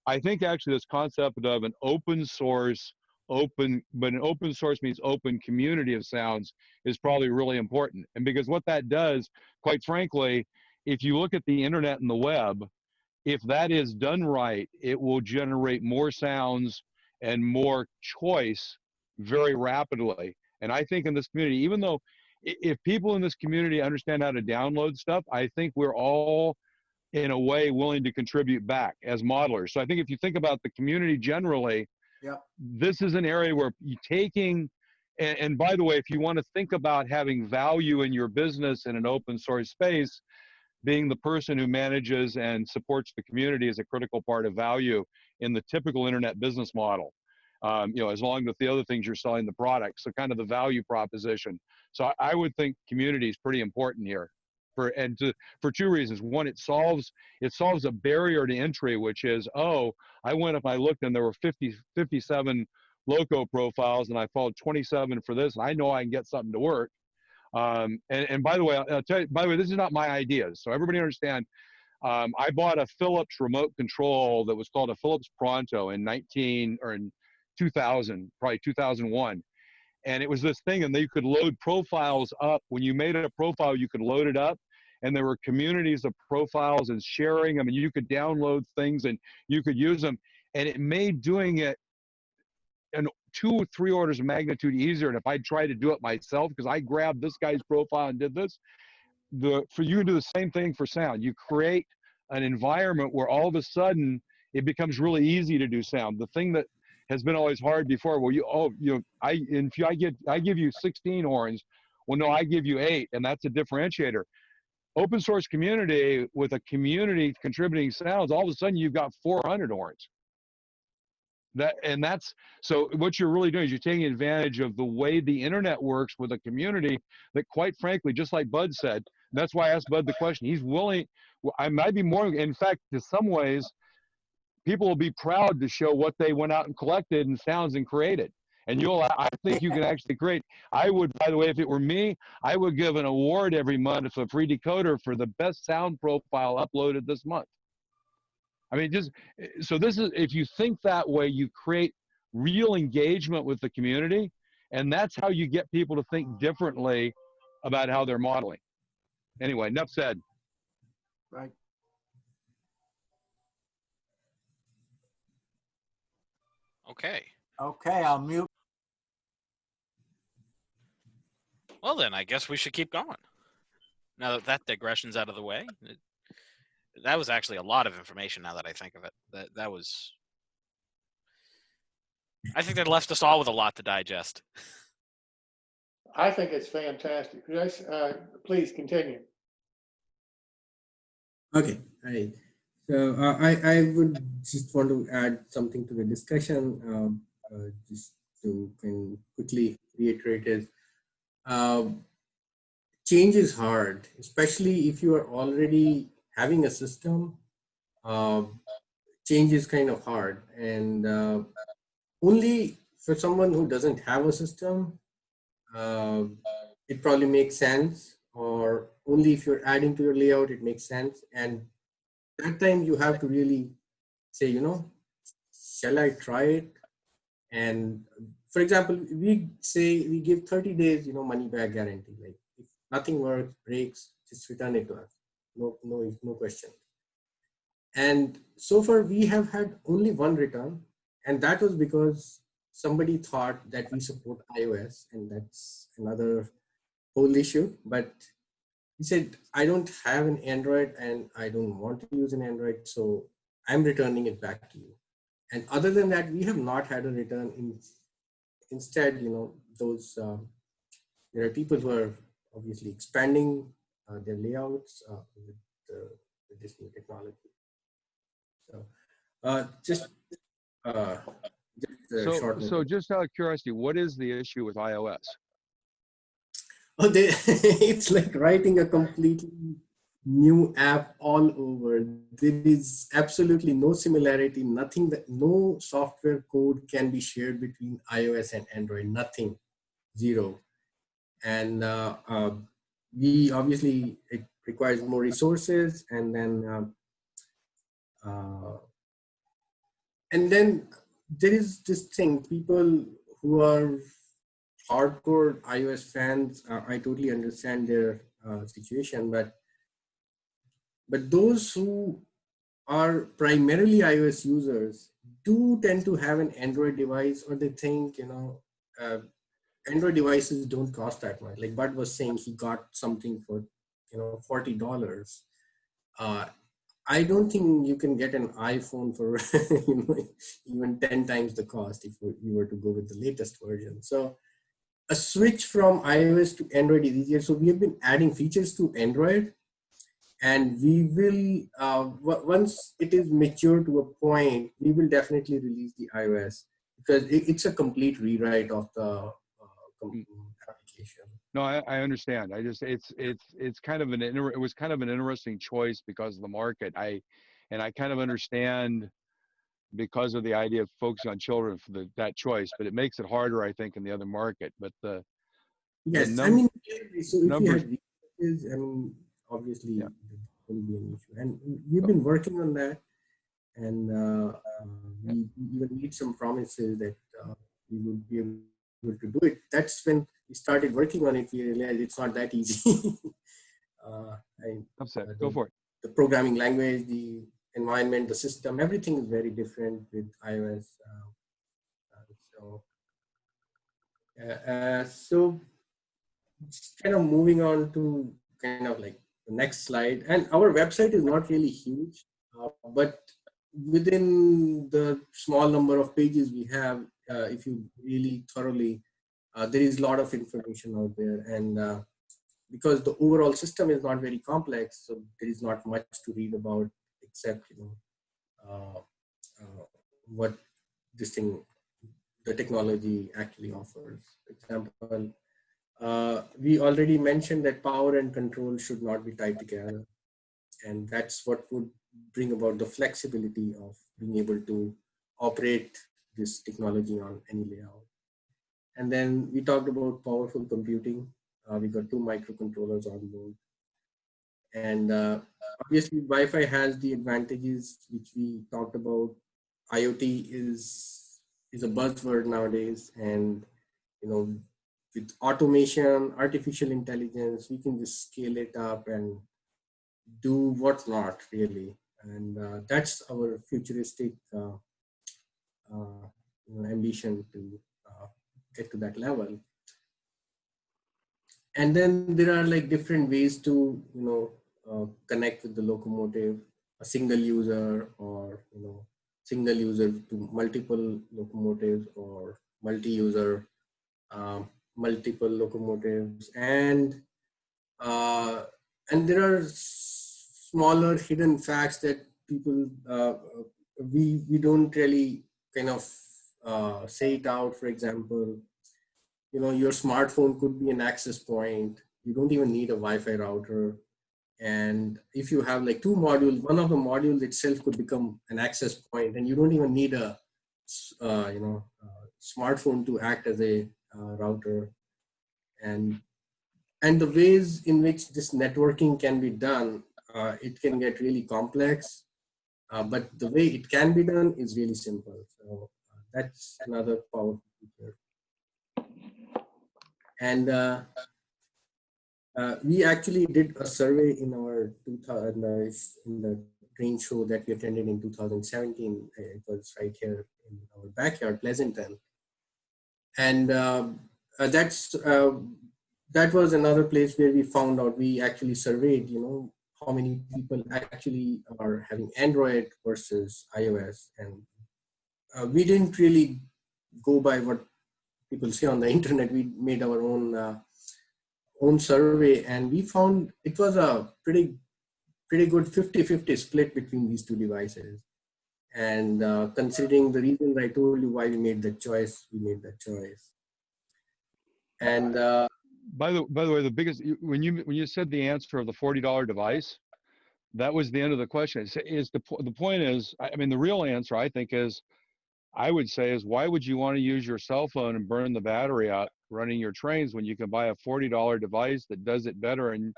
I think actually this concept of an open source, but an open source means open community of sounds is probably really important. And because what that does, quite frankly, if you look at the internet and the web, if that is done right, it will generate more sounds and more choice very rapidly. And I think in this community, even though if people in this community understand how to download stuff, I think we're all in a way willing to contribute back as modelers. So I think if you think about the community generally, this is an area where you're taking, and by the way, if you want to think about having value in your business in an open source space, being the person who manages and supports the community is a critical part of value in the typical internet business model. As long as the other things you're selling the product, so kind of the value proposition. So I would think community is pretty important here, for two reasons. One, it solves a barrier to entry, which is, I went up, I looked, and there were 57 Loco profiles, and I followed 27 for this, and I know I can get something to work. And by the way, I'll tell you, this is not my ideas. So everybody understand, I bought a Philips remote control that was called a Philips Pronto in 2000, probably 2001. And it was this thing, and they could load profiles up. When you made a profile, you could load it up, and there were communities of profiles and sharing them, and you could download things and you could use them. And it made doing it 2 or 3 orders of magnitude easier. And if I tried to do it myself, because I grabbed this guy's profile and did this, for you to do the same thing for sound, you create an environment where all of a sudden it becomes really easy to do sound. The thing that has been always hard before, I give you 16 horns. Well, no, I give you 8, and that's a differentiator. Open source community with a community contributing sounds, all of a sudden you've got 400 horns. That's so what you're really doing is you're taking advantage of the way the internet works with a community that, quite frankly, just like Bud said, that's why I asked Bud the question. He's willing, I might be more, in fact, in some ways, people will be proud to show what they went out and collected and sounds and created. And I think you can actually create. I would, by the way, if it were me, I would give an award every month to a free decoder for the best sound profile uploaded this month. I mean, so this is, if you think that way, you create real engagement with the community, and that's how you get people to think differently about how they're modeling. Anyway, enough said. Right. Okay. Okay, I'll mute. Well, then I guess we should keep going. Now that that digression's out of the way, that was actually a lot of information. Now that I think of it, that was. I think that left us all with a lot to digest. I think it's fantastic. Yes, please continue. Okay, all right. So I would just want to add something to the discussion, just to kind of quickly reiterate is, change is hard, especially if you are already having a system. Change is kind of hard, and only for someone who doesn't have a system, it probably makes sense, or only if you're adding to your layout, it makes sense. And that time you have to really say, shall I try it? And for example, we say we give 30 days, money back guarantee. Like if nothing works, breaks, just return it to us. No question. And so far we have had only one return, and that was because somebody thought that we support iOS, and that's another whole issue. But he said, I don't have an Android and I don't want to use an Android, so I'm returning it back to you. And other than that, we have not had a return. Instead, those there are people who are obviously expanding their layouts with this new technology. So So just out of curiosity, what is the issue with iOS? Oh, it's like writing a completely new app all over. There is absolutely no similarity, nothing, no software code can be shared between iOS and Android, nothing, zero. And we obviously, it requires more resources, and then there is this thing, people who are hardcore iOS fans, I totally understand their situation, but those who are primarily iOS users do tend to have an Android device, or they think, Android devices don't cost that much. Like Bud was saying, he got something for, $40. I don't think you can get an iPhone for even 10 times the cost if you were to go with the latest version. So a switch from iOS to Android is easier. So we have been adding features to Android, and we will, once it is mature to a point, we will definitely release the iOS, because it's a complete rewrite of the application. No, I understand. I just it's kind of it was kind of an interesting choice because of the market. I kind of understand because of the idea of focusing on children for that choice, but it makes it harder, I think, in the other market. But yes, so if you had resources, obviously there will be an issue, and we've been working on that, and we even made some promises that we would be able to do it. That's when we started working on it. We realized it's not that easy. Go for it. The programming language, the environment, the system, everything is very different with iOS. So just kind of moving on to kind of like the next slide. And our website is not really huge, but within the small number of pages we have, if you really thoroughly there is a lot of information out there, and because the overall system is not very complex, so there is not much to read about except uh, what this thing, the technology actually offers. For example, we already mentioned that power and control should not be tied together, and that's what would bring about the flexibility of being able to operate this technology on any layout. And then we talked about powerful computing. We got two microcontrollers on board. And obviously, Wi-Fi has the advantages which we talked about. IoT is a buzzword nowadays, and with automation, artificial intelligence, we can just scale it up and do what's not really. And that's our futuristic ambition to get to that level. And then there are like different ways to connect with the locomotive, a single user, or single user to multiple locomotives, or multi-user, multiple locomotives, and there are smaller hidden facts that people we don't really kind of say it out. For example, your smartphone could be an access point. You don't even need a Wi-Fi router. And if you have like two modules, one of the modules itself could become an access point, and you don't even need a smartphone to act as a router. And the ways in which this networking can be done, it can get really complex, but the way it can be done is really simple. So that's another powerful feature. And we actually did a survey in our in the train show that we attended in 2017. It was right here in our backyard, Pleasanton, and that was another place where we found out. We actually surveyed, how many people actually are having Android versus iOS, and we didn't really go by what people say on the internet. We made our own survey, and we found it was a pretty good 50-50 split between these two devices. And considering the reasons I told you why we made that choice, And by the way, the biggest, when you said the answer of the $40 device, that was the end of the question. The point is, I mean, the real answer I think is, I would say is, why would you want to use your cell phone and burn the battery out running your trains when you can buy a $40 device that does it better and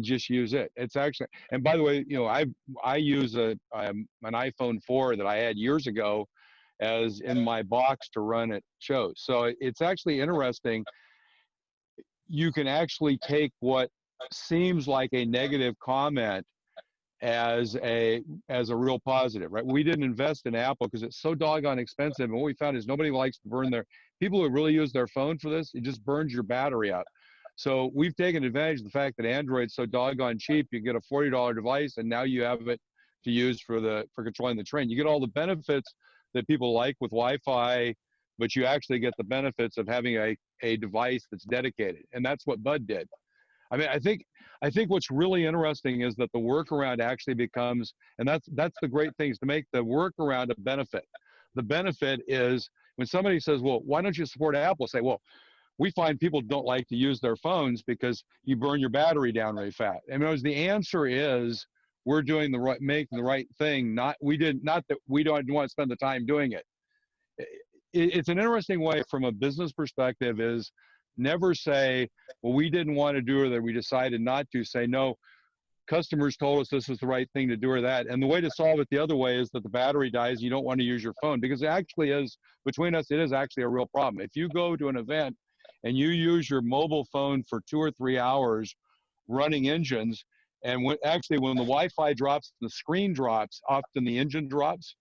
just use it? It's actually, and by the way, I use an iPhone 4 that I had years ago as in my box to run at shows. So it's actually interesting. You can actually take what seems like a negative comment as a real positive, right? We didn't invest in Apple because it's so doggone expensive, and what we found is nobody likes to burn their, people who really use their phone for this, it just burns your battery out. So we've taken advantage of the fact that Android's so doggone cheap. You get a $40 device, and now you have it to use for controlling the train. You get all the benefits that people like with Wi-Fi, but you actually get the benefits of having a device that's dedicated, and that's what Bud did. I mean, I think what's really interesting is that the workaround actually becomes, and that's the great thing, is to make the workaround a benefit. The benefit is when somebody says, well, why don't you support Apple? Say, well, we find people don't like to use their phones because you burn your battery down really fast. And the answer is, we're doing making the right thing. Not that we don't want to spend the time doing it. It's an interesting way from a business perspective is, never say, well, we didn't want to do it, or that we decided not to. Say, no, customers told us this was the right thing to do, or that. And the way to solve it the other way is that the battery dies, you don't want to use your phone, because it actually is, between us, it is actually a real problem. If you go to an event and you use your mobile phone for 2 or 3 hours running engines, and when the Wi-Fi drops, the screen drops, often the engine drops.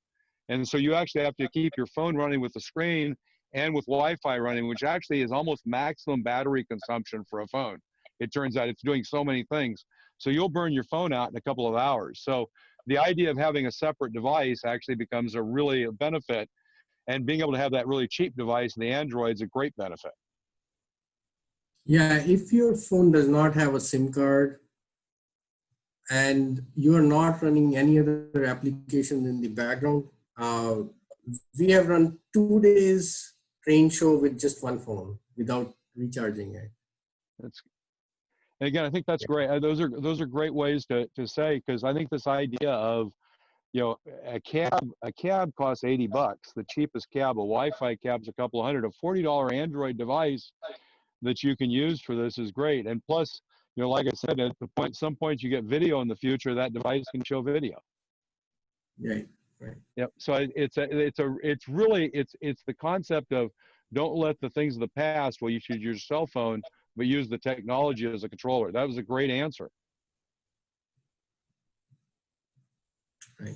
And so you actually have to keep your phone running with the screen and with Wi-Fi running, which actually is almost maximum battery consumption for a phone. It turns out it's doing so many things. So you'll burn your phone out in a couple of hours. So the idea of having a separate device actually becomes a benefit, and being able to have that really cheap device, the Android's a great benefit. Yeah, if your phone does not have a SIM card and you're not running any other application in the background, uh, we have run 2 days train show with just one phone without recharging it. That's and again, I think that's great. Those are great ways to say, because I think this idea of, you know, a cab costs $80. The cheapest cab, a Wi-Fi cab's a couple of hundred. A $40 Android device that you can use for this is great. And plus, you know, like I said, at the point, some point you get video in the future, that device can show video. Right, right. Yep. So it's really it's the concept of don't let the things of the past. Well, you should use your cell phone, but use the technology as a controller. That was a great answer. Right.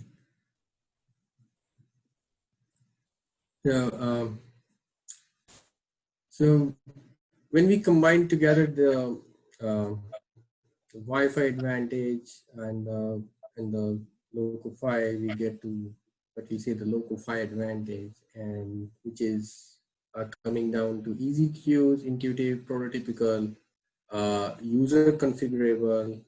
So, so when we combine together the Wi-Fi advantage and the local Fi, we get to what we say the local Fi advantage, and which is coming down to easy to use, intuitive, prototypical, user configurable,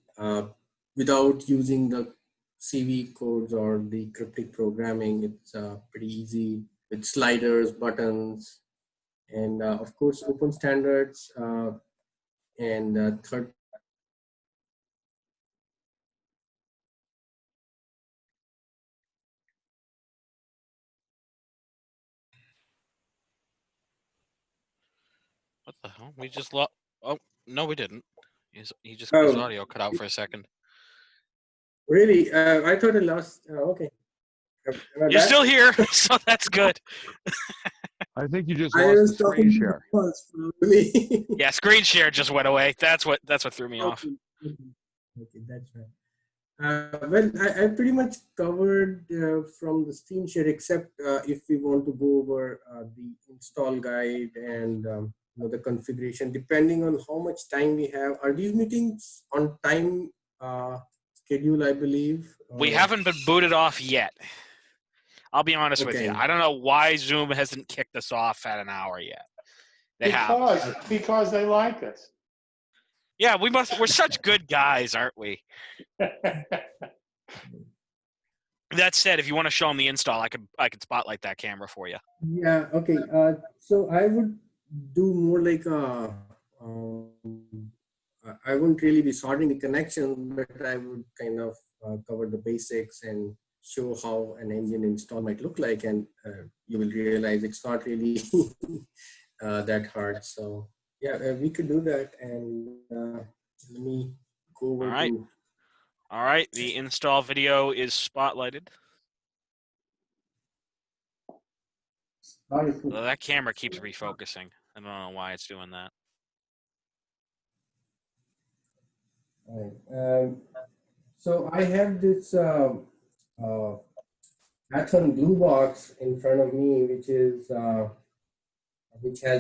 without using the CV codes or the cryptic programming. It's pretty easy with sliders, buttons, and of course open standards and third. What the hell? We just lost. Oh no, we didn't. His Oh, audio cut out for a second. really? I thought I lost. Okay. Am I You're back? still here, so that's good. I think you just I lost the was screen talking to share. the boss, probably. Yeah, screen share just went away. That's what threw me off. Okay, that's right. Well, I pretty much covered from the screen share, except if we want to go over the install guide and you know, the configuration, depending on how much time we have. Are these meetings on time schedule, I believe? We haven't been booted off yet. I'll be honest with you. Okay. I don't know why Zoom hasn't kicked us off at an hour yet. They have. Because they like us. Yeah, we're such good guys, aren't we? That said, if you want to show them the install, I could spotlight that camera for you. Yeah. Okay. So I would do more like I wouldn't really be sorting the connection, but I would kind of cover the basics and show how an engine install might look like, and you will realize it's not really that hard. So yeah, we could do that, and let me go over to. All right, the install video is spotlighted. Well, that camera keeps refocusing. I don't know why it's doing that. All right. So I have this Atom blue box in front of me, which has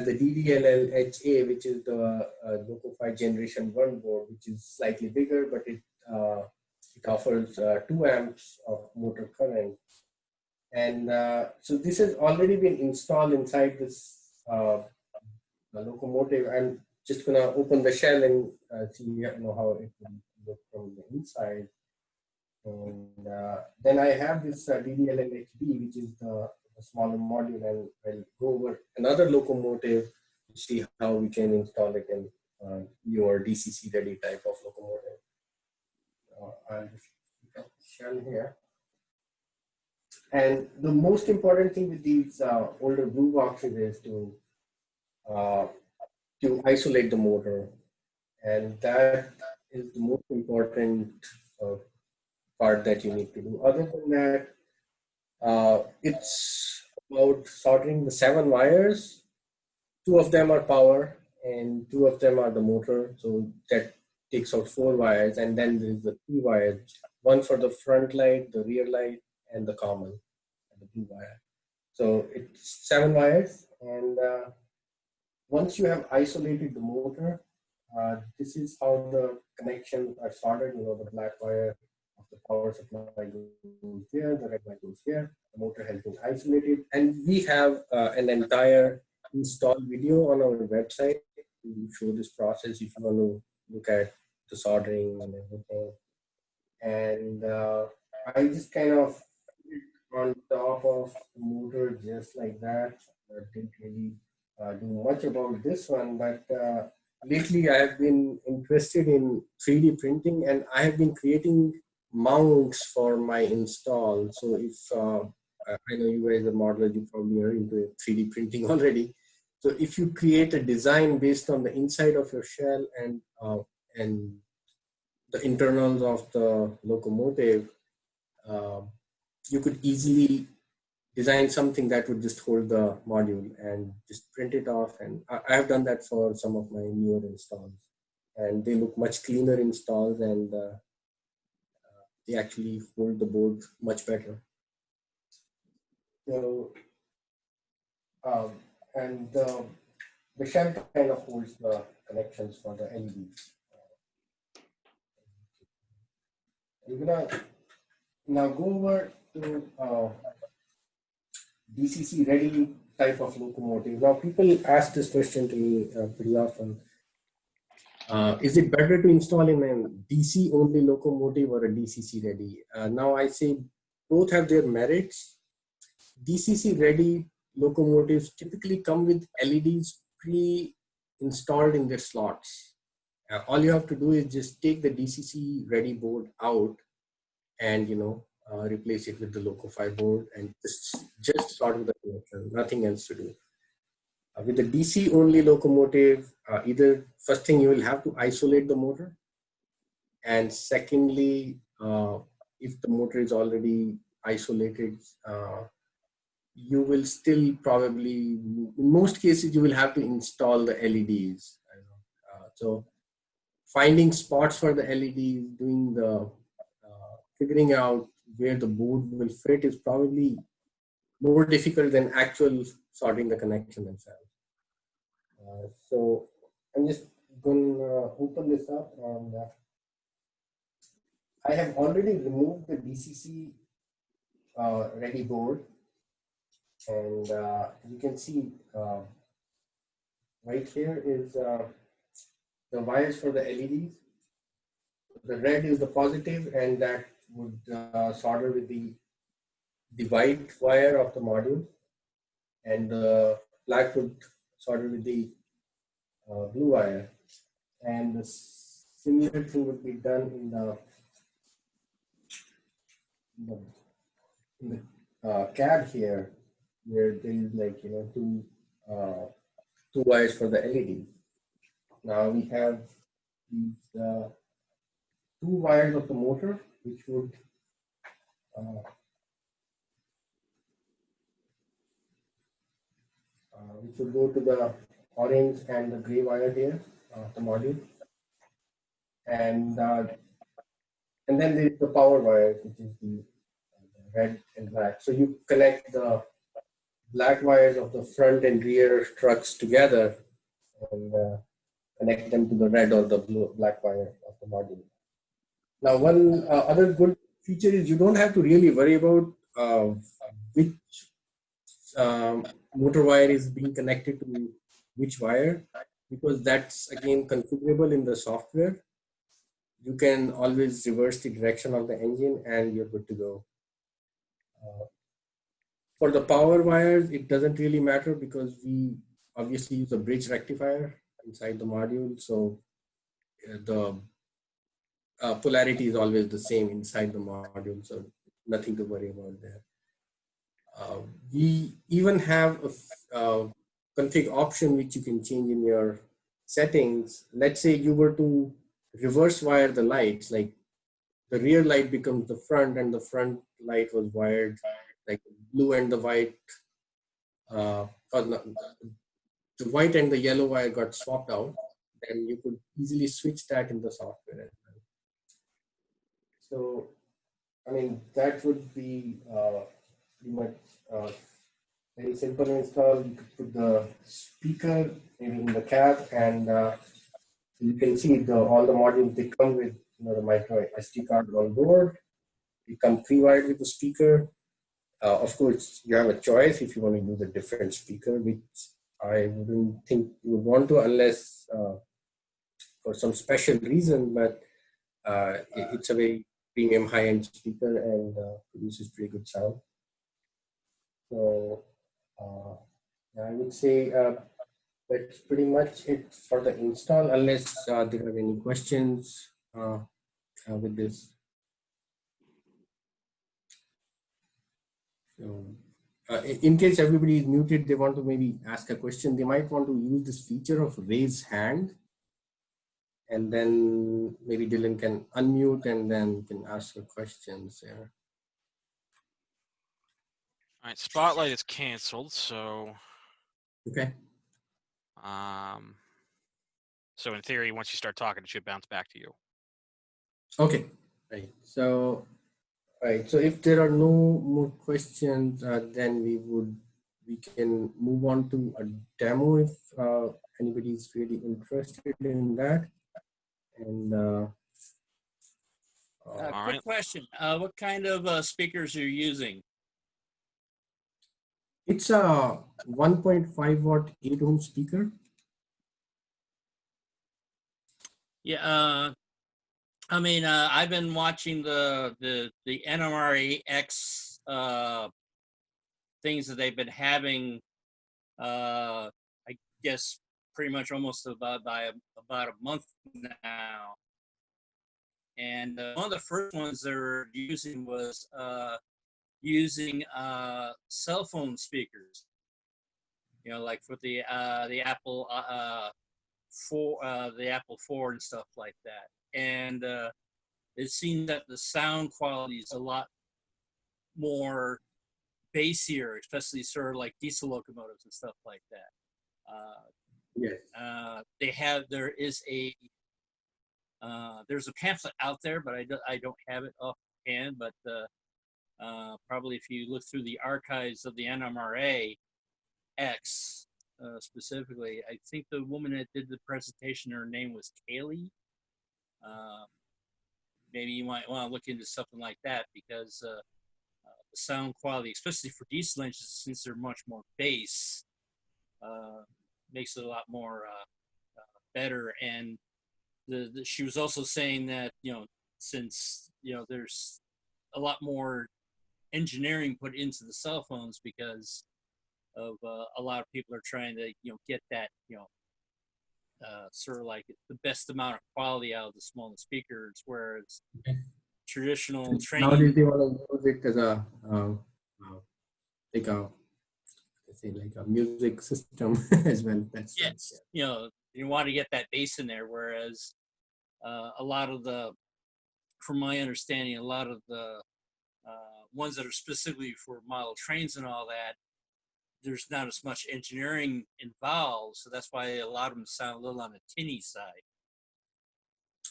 the DDLL-HA, which is the Loco-Fi Generation 1 board, which is slightly bigger, but it offers 2 amps of motor current. And so this has already been installed inside this locomotive. I'm just going to open the shell and see how it will look from the inside. And then I have this DDLL-HB, which is the smaller module, and I'll go over another locomotive to see how we can install it in your DCC ready type of locomotive. I'll just put a shell here. And the most important thing with these older blue boxes is to isolate the motor, and that is the most important part that you need to do. Other than that, it's about soldering the 7 wires. 2 of them are power and 2 of them are the motor. So that takes out 4 wires, and then there's the 3 wires, one for the front light, the rear light, and the common, and the blue wire. So it's 7 wires, and once you have isolated the motor, this is how the connections are soldered. The black wire of the power supply goes here, the red wire goes here. The motor has been isolated, and we have an entire install video on our website, to show this process if you want to look at the soldering and everything. And I just kind of on top of the motor just like that. I didn't really do much about this one, but lately I have been interested in 3D printing, and I have been creating mounts for my install. So if I know you guys are modelers, you probably are into 3D printing already. So if you create a design based on the inside of your shell and the internals of the locomotive, you could easily design something that would just hold the module and just print it off. And I have done that for some of my newer installs, and they look much cleaner installs, and they actually hold the board much better. So, and the shell kind of holds the connections for the LEDs. I'm gonna now go over to DCC ready type of locomotive. Now people ask this question to me pretty often. Is it better to install in a DC only locomotive or a DCC ready? Now I say both have their merits. DCC ready locomotives typically come with LEDs pre-installed in their slots. All you have to do is just take the DCC ready board out and replace it with the Loco-Fi board and just start with the connection, nothing else to do. With the DC only locomotive, either first thing you will have to isolate the motor, and secondly, if the motor is already isolated, you will still probably, in most cases, you will have to install the LEDs. So finding spots for the LEDs, doing the figuring out where the board will fit is probably more difficult than actual sorting the connection themselves. So I'm just going to open this up, and I have already removed the DCC ready board, and you can see right here is the wires for the LEDs. The red is the positive, and that would solder with the white wire of the module, and the black would solder with the blue wire. And the similar thing would be done in the cab here, where there is like two wires for the LED. Now we have these two wires of the motor, which would go to the orange and the gray wire here, the module, and then there is the power wire, which is the red and black. So you connect the black wires of the front and rear trucks together and connect them to the red or the black wire of the module. Now, one other good feature is you don't have to really worry about which motor wire is being connected to which wire, because that's again configurable in the software. You can always reverse the direction of the engine and you're good to go. For the power wires, it doesn't really matter because we obviously use a bridge rectifier inside the module. So the polarity is always the same inside the module. So nothing to worry about there. We even have a config option which you can change in your settings. Let's say you were to reverse wire the lights, like the rear light becomes the front and the front light was wired like blue and the white, or not, the white and the yellow wire got swapped out, then you could easily switch that in the software as well. So, I mean, that would be pretty much very simple install. You could put the speaker maybe in the cab, and you can see all the modules, they come with the micro SD card on board. They come pre-wired with the speaker. Of course, you have a choice if you want to use a different speaker, which I wouldn't think you would want to unless for some special reason, but it's a very premium high-end speaker and produces pretty good sound. So I would say that's pretty much it for the install, unless there are any questions with this. So, in case everybody is muted, they want to maybe ask a question, they might want to use this feature of raise hand. And then maybe Dylan can unmute and then can ask your questions there. All right, Spotlight is canceled, so Okay. So in theory, once you start talking, it should bounce back to you. Okay. Right. So, right. So if there are no more questions, then we can move on to a demo if anybody is really interested in that. And All quick right. question. What kind of speakers are you using? it's a 1.5 watt 8 ohm speaker. Yeah, I mean, I've been watching the NMRA X things that they've been having. I guess pretty much almost about a month now. And one of the first ones they were using was using cell phone speakers. You know, like for the Apple the Apple 4 and stuff like that. And it seems that the sound quality is a lot more bassier, especially sort of like diesel locomotives and stuff like that. Yes. There's a pamphlet out there, but I don't have it offhand. But probably if you look through the archives of the NMRA X specifically, I think the woman that did the presentation, her name was Kaylee. Maybe you might want to look into something like that, because the sound quality, especially for diesel engines, since they're much more bass, makes it a lot more better. And she was also saying that, you know, since, you know, there's a lot more engineering put into the cell phones, because of a lot of people are trying to, you know, get that, you know, sort of like the best amount of quality out of the smallest speakers, whereas traditional training. Nowadays they want to use it as a like a music system as well. That's yes, yeah. You know, you want to get that bass in there, whereas a lot of the, from my understanding, a lot of the ones that are specifically for model trains and all that, there's not as much engineering involved, so that's why a lot of them sound a little on the tinny side.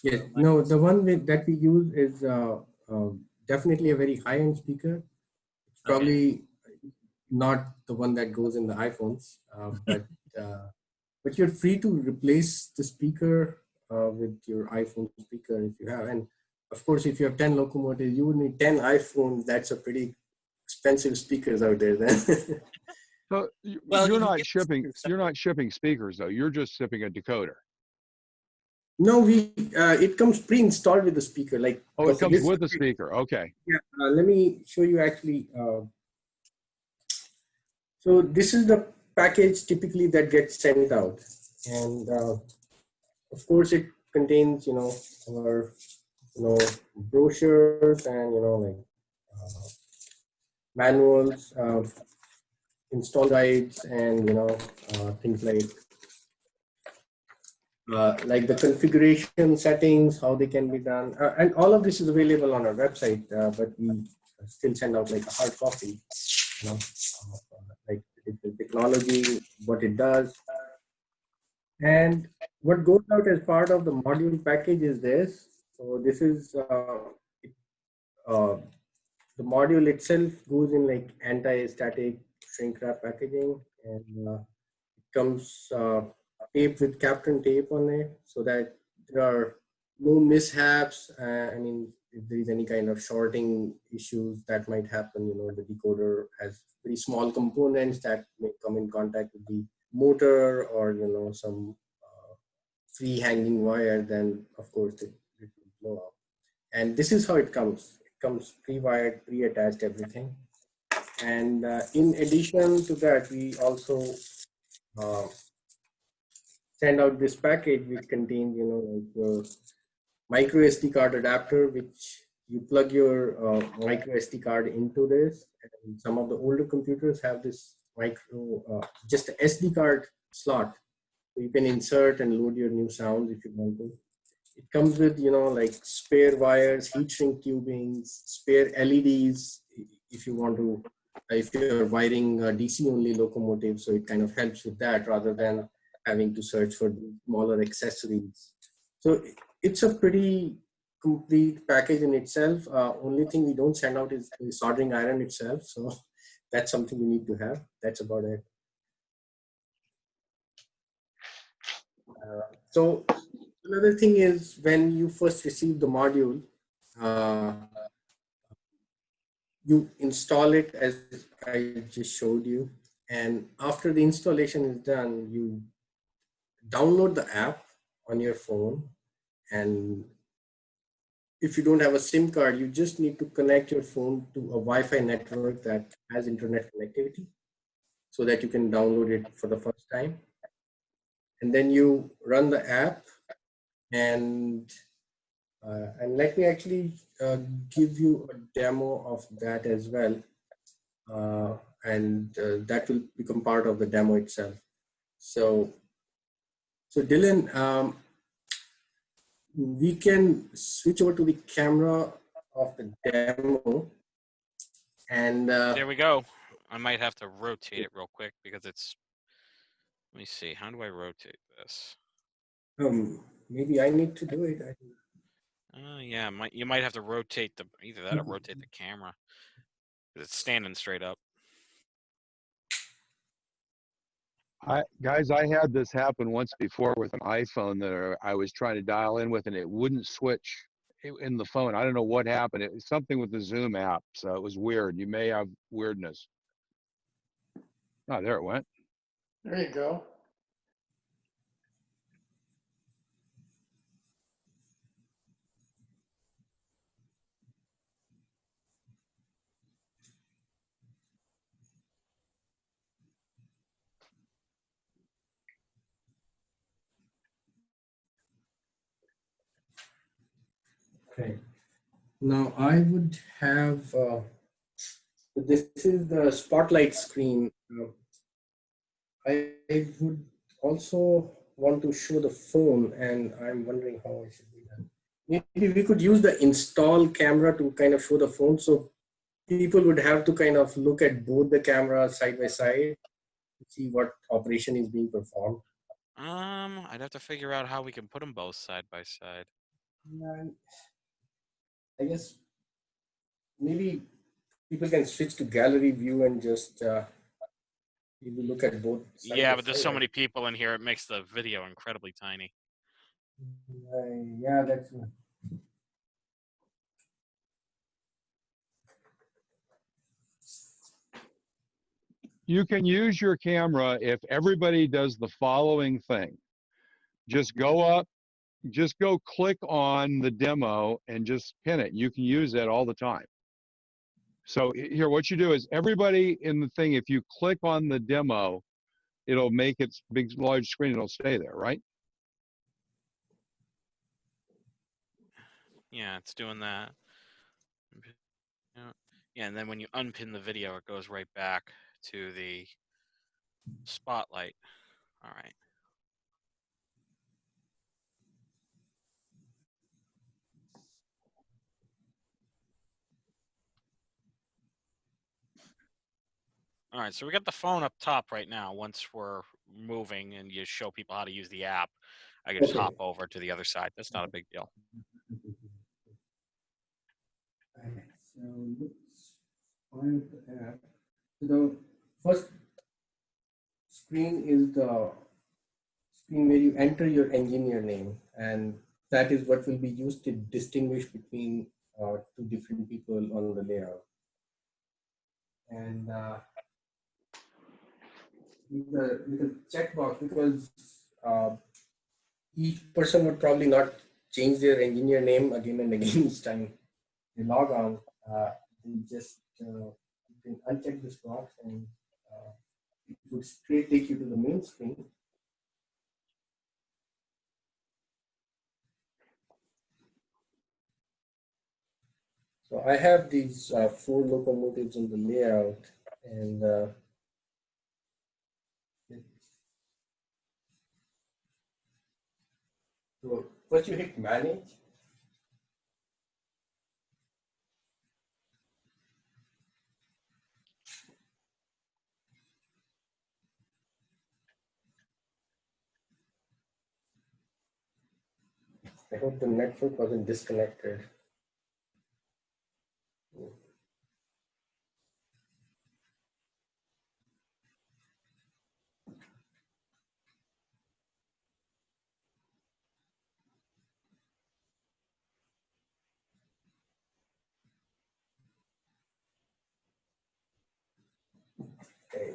Yes, no, the one that we use is definitely a very high-end speaker. It's probably not the one that goes in the iPhones, but you're free to replace the speaker with your iPhone speaker if you have. And of course, if you have 10 locomotives, you would need 10 iPhones. That's a pretty expensive speakers out there then. So you're not shipping speakers though. You're just shipping a decoder. No, it comes pre-installed with the speaker. Like, oh, it comes with the speaker. Okay. Yeah, let me show you actually. So this is the package typically that gets sent out, and of course it contains, you know, our, you know, brochures and, you know, like manuals, install guides, and, you know, things like the configuration settings, how they can be done, and all of this is available on our website. But we still send out like a hard copy, you know, like the technology, what it does, and what goes out as part of the module package is this. So this is the module itself goes in like anti-static shrink wrap packaging, and it comes taped with Captain tape on it, so that there are no mishaps. I mean, if there is any kind of shorting issues that might happen, you know, the decoder has very small components that may come in contact with the motor or some free hanging wire, then of course it will blow up. And this is how it comes. It comes pre-wired, pre-attached, everything. And in addition to that, we also uh, send out this package which contains, like micro SD card adapter, which you plug your micro SD card into this. And some of the older computers have this just a SD card slot. So you can insert and load your new sounds if you want to. It comes with, like spare wires, heat shrink tubings, spare LEDs if you want to, if you're wiring a DC only locomotive. So it kind of helps with that rather than having to search for smaller accessories. So it's a pretty complete package in itself. Only thing we don't send out is the soldering iron itself. So that's something you need to have. That's about it. So another thing is when you first receive the module, you install it as I just showed you. And after the installation is done, you download the app on your phone. And if you don't have a SIM card, you just need to connect your phone to a Wi-Fi network that has internet connectivity so that you can download it for the first time. And then you run the app and let me actually give you a demo of that as well. And that will become part of the demo itself. So Dylan, we can switch over to the camera of the demo. And there we go. I might have to rotate it real quick because it's, let me see, how do I rotate this? maybe I need to do it. Yeah, you might have to rotate either that or rotate the camera because it's standing straight up. Guys, I had this happen once before with an iPhone that I was trying to dial in with, and it wouldn't switch in the phone. I don't know what happened. It was something with the Zoom app, so it was weird. You may have weirdness. Oh, there it went. There you go. Okay. Now I would have, this is the spotlight screen. I would also want to show the phone, and I'm wondering how I should do that. Maybe we could use the install camera to kind of show the phone. So people would have to kind of look at both the cameras side by side to see what operation is being performed. I'd have to figure out how we can put them both side by side. I guess maybe people can switch to gallery view and just maybe look at both sides. Yeah, but there's so many people in here, it makes the video incredibly tiny. Yeah, that's. You can use your camera if everybody does the following thing. Just go click on the demo and just pin it. You can use that all the time. So here, what you do is everybody in the thing, if you click on the demo, it'll make its big, large screen, it'll stay there, right? Yeah, it's doing that. Yeah, and then when you unpin the video, it goes right back to the spotlight. All right. All right, so we got the phone up top right now. Once we're moving and you show people how to use the app, I can just hop over to the other side. That's not a big deal. So let's find the app. So the first screen is the screen where you enter your engineer name, and that is what will be used to distinguish between two different people on the layout. And with a checkbox, because each person would probably not change their engineer name again and again each time they log on. You just you can uncheck this box, and it would straight take you to the main screen. So I have these 4 locomotives in the layout, and so first you hit manage. I hope the network wasn't disconnected. Okay.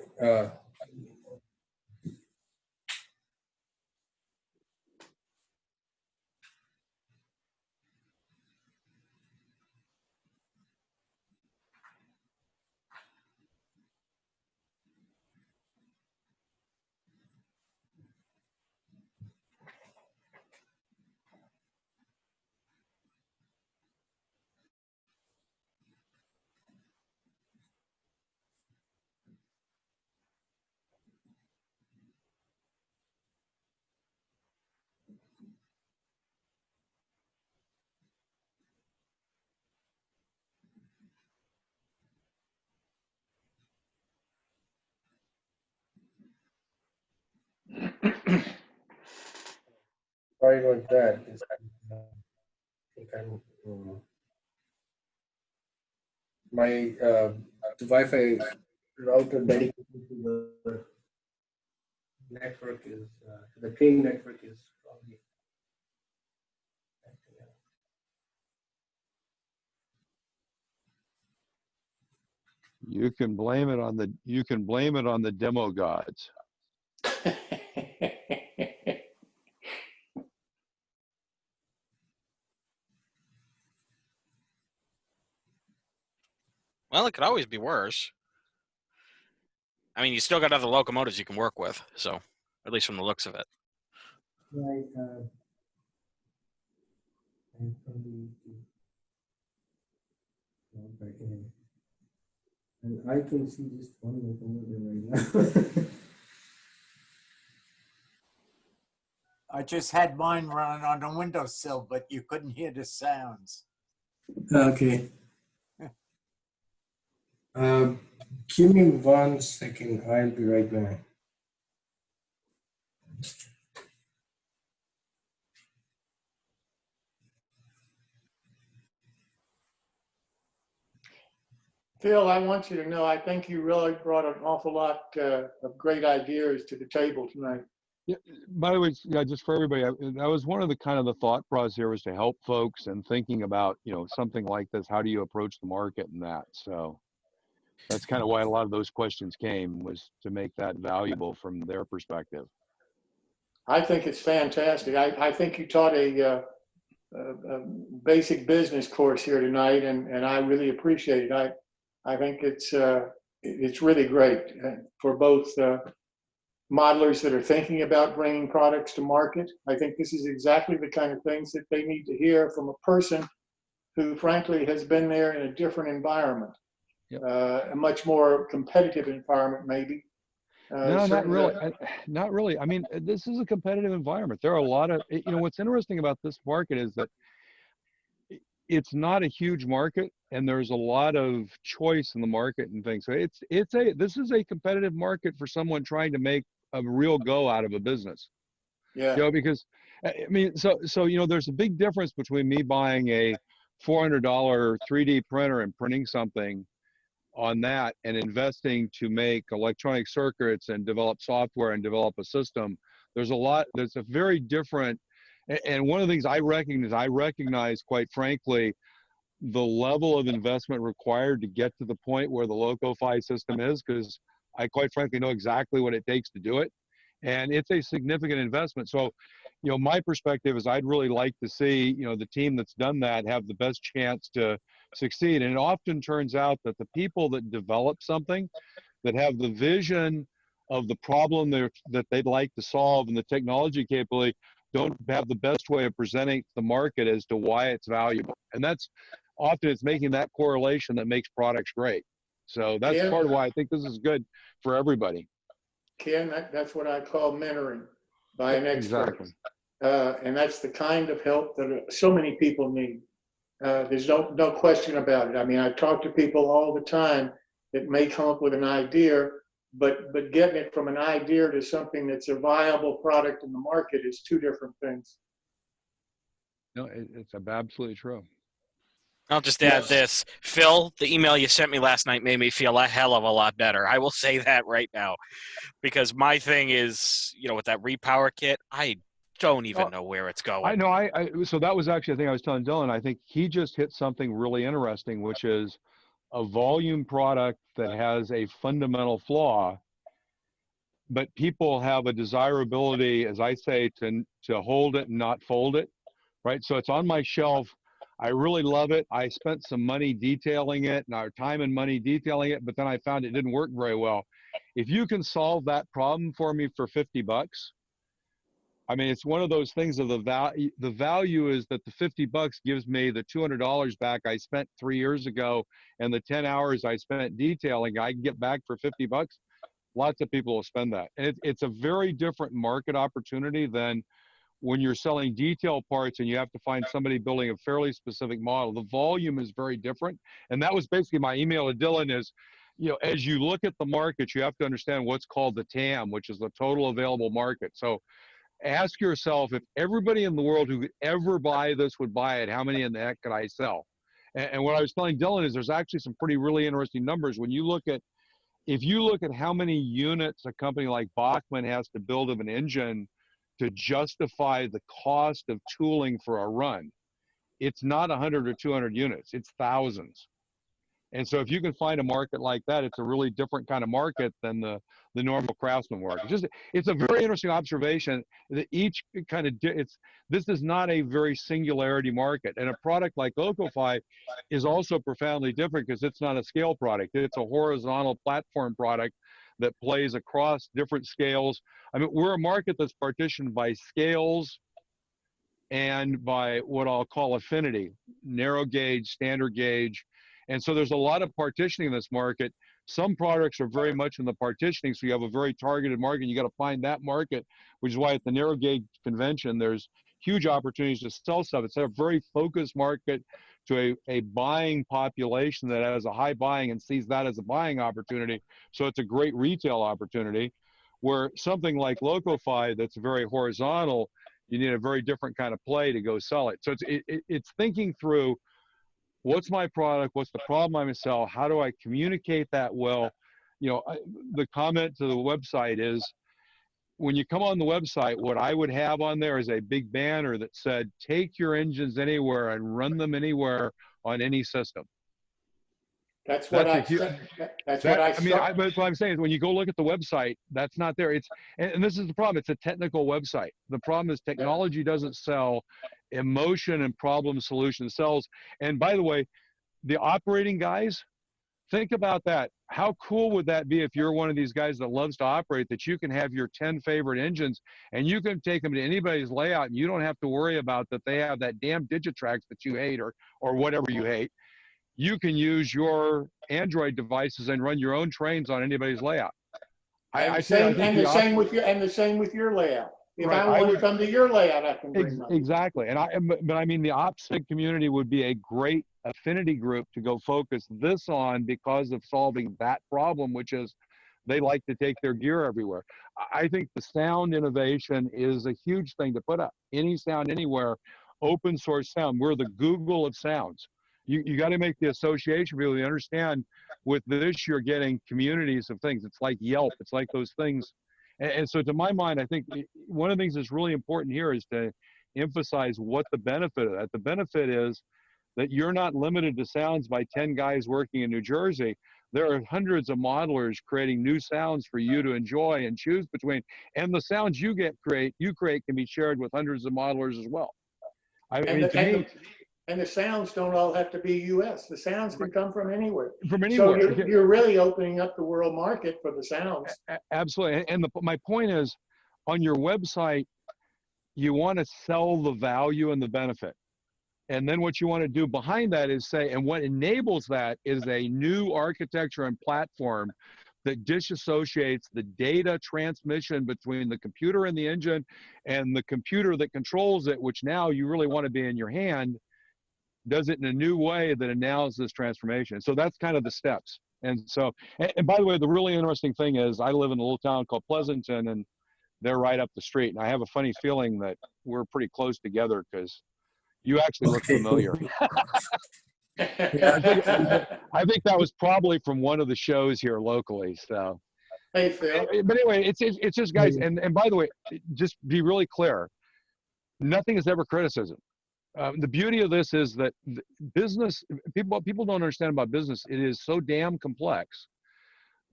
Sorry about that. I think my the Wi-Fi router dedicated to the network is the train network is probably acting up. You can blame it on the demo gods. Well, it could always be worse. I mean, you still got other locomotives you can work with, so at least from the looks of it. Right. I probably need to log back in. And I can see just one locomotive right now. I just had mine running on the windowsill, but you couldn't hear the sounds. Okay. Give me 1 second. I'll be right back. Phil, I want you to know, I think you really brought an awful lot of great ideas to the table tonight. Yeah, by the way, yeah, just for everybody, that was one of the kind of the thought process here, was to help folks and thinking about, something like this. How do you approach the market and that? So that's kind of why a lot of those questions came, was to make that valuable from their perspective. I think it's fantastic. I think you taught a basic business course here tonight, and I really appreciate it. I think it's really great for both modelers that are thinking about bringing products to market. I think this is exactly the kind of things that they need to hear from a person who, frankly, has been there in a different environment, Yep. A much more competitive environment, maybe. No, not really. Not really. I mean, this is a competitive environment. There are a lot of, what's interesting about this market is that it's not a huge market, and there's a lot of choice in the market and things. So this is a competitive market for someone trying to make a real go out of a business. Yeah. Because I mean, so there's a big difference between me buying a $400 3D printer and printing something on that and investing to make electronic circuits and develop software and develop a system. There's a very different, and one of the things I recognize, quite frankly, the level of investment required to get to the point where the Loco-Fi system is, because I quite frankly know exactly what it takes to do it. And it's a significant investment. So, my perspective is I'd really like to see, the team that's done that have the best chance to succeed. And it often turns out that the people that develop something, that have the vision of the problem that they'd like to solve and the technology capability, don't have the best way of presenting to the market as to why it's valuable. And that's often, it's making that correlation that makes products great. So that's Ken, part of why I think this is good for everybody. Ken, that's what I call mentoring by an expert. Exactly. And that's the kind of help that so many people need. There's no question about it. I mean, I talk to people all the time that may come up with an idea, but getting it from an idea to something that's a viable product in the market is two different things. No, it's absolutely true. I'll just add Yes. this. Phil, the email you sent me last night made me feel a hell of a lot better. I will say that right now. Because my thing is, with that repower kit, I don't even know where it's going. I know. So that was actually, I think I was telling Dylan, I think he just hit something really interesting, which is a volume product that has a fundamental flaw, but people have a desirability, as I say, to hold it and not fold it, right? So it's on my shelf. I really love it. I spent some money detailing it, and our time and money detailing it, but then I found it didn't work very well. If you can solve that problem for me for $50, I mean, it's one of those things of the value is that the $50 gives me the $200 back I spent 3 years ago, and the 10 hours I spent detailing, I can get back for $50. Lots of people will spend that. And it's a very different market opportunity than when you're selling detail parts and you have to find somebody building a fairly specific model. The volume is very different. And that was basically my email to Dylan is, as you look at the market, you have to understand what's called the TAM, which is the total available market. So ask yourself, if everybody in the world who could ever buy this would buy it, how many in the heck could I sell? And what I was telling Dylan is there's actually some pretty really interesting numbers. If you look at how many units a company like Bachmann has to build of an engine to justify the cost of tooling for a run, it's not 100 or 200 units, it's thousands. And so if you can find a market like that, it's a really different kind of market than the normal craftsman market. It's a very interesting observation that each kind of, this is not a very singularity market. And a product like Locofy is also profoundly different because it's not a scale product. It's a horizontal platform product that plays across different scales. I mean, we're a market that's partitioned by scales and by what I'll call affinity, narrow gauge, standard gauge. And so there's a lot of partitioning in this market. Some products are very much in the partitioning, so you have a very targeted market. You got to find that market, which is why at the narrow gauge convention, there's huge opportunities to sell stuff. It's a very focused market to a buying population that has a high buying and sees that as a buying opportunity. So it's a great retail opportunity, where something like Locofy that's very horizontal, you need a very different kind of play to go sell it. So it's thinking through, what's my product? What's the problem I'm going to sell? How do I communicate that well? The comment to the website is, when you come on the website, what I would have on there is a big banner that said, take your engines anywhere and run them anywhere on any system. That's what I But what I'm saying is, when you go look at the website, that's not there. And this is the problem. It's a technical website. The problem is technology doesn't sell. Emotion and problem solution sells. And by the way, the operating guys, think about that. How cool would that be if you're one of these guys that loves to operate, that you can have your 10 favorite engines and you can take them to anybody's layout and you don't have to worry about that they have that damn Digitrax that you hate or whatever you hate. You can use your Android devices and run your own trains on anybody's layout. The same with your layout. If right, I want to come to your layout, I can bring mine. Exactly. But I mean, the OPSIG community would be a great affinity group to go focus this on, because of solving that problem, which is they like to take their gear everywhere. I think the sound innovation is a huge thing to put up. Any sound anywhere, open source sound. We're the Google of sounds. You got to make the association really understand. With this, you're getting communities of things. It's like Yelp. It's like those things. And so to my mind, I think one of the things that's really important here is to emphasize what the benefit of that. The benefit is that you're not limited to sounds by 10 guys working in New Jersey. there are hundreds of modelers creating new sounds for you to enjoy and choose between. And the sounds you create can be shared with hundreds of modelers as well. I And mean, to me, the sounds don't all have to be U.S. The sounds can come from anywhere. from So anywhere. you're really opening up the world market for the sounds. Absolutely. And my point is, on your website, you want to sell the value and the benefit. And then what you want to do behind that is say, and what enables that is a new architecture and platform that disassociates the data transmission between the computer and the engine and the computer that controls it, which now you really want to be in your hand, does it in a new way that allows this transformation. So that's kind of the steps. And so, and by the way, the really interesting thing is I live in a little town called Pleasanton, and they're right up the street. And I have a funny feeling that we're pretty close together because you actually look familiar. I think that was probably from one of the shows here locally. So, Hey, Phil. but anyway, it's just guys. And by the way, just be really clear. Nothing is ever criticism. The beauty of this is that business people don't understand about business. It is so damn complex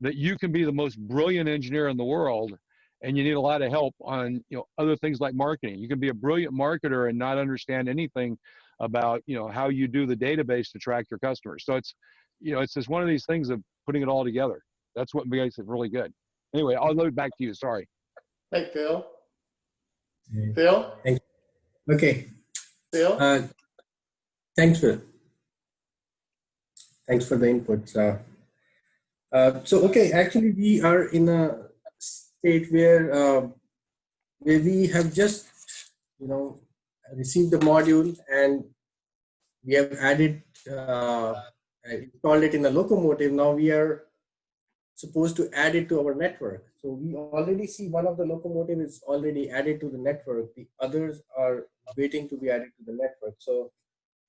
that you can be the most brilliant engineer in the world, and you need a lot of help on other things like marketing. You can be a brilliant marketer and not understand anything about how you do the database to track your customers. So it's just one of these things of putting it all together. That's what makes it really good. Anyway, I'll load back to you. Sorry. Hey, Phil. Phil. Thank you. Okay. Phil. Thanks, Phil. Thanks for the inputs. So okay, actually we are in a state where we have just received the module and we have added installed it in a locomotive. Now we are supposed to add it to our network. So we already see one of the locomotive is already added to the network. The others are waiting to be added to the network. So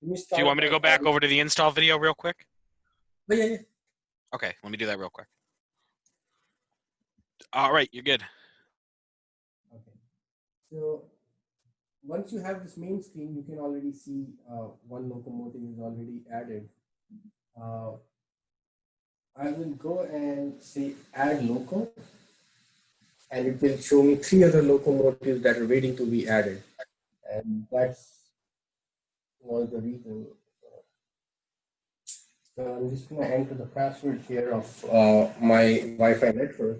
do you want me to go back over to the install video real quick? Oh, yeah. Okay, let me do that real quick. All right, you're good. Okay. So once you have this main screen, you can already see one locomotive is already added. I will go and say add loco, and it will show me 3 other locomotives that are waiting to be added. And that's was the reason. So I'm just going to enter the password here of my Wi-Fi network.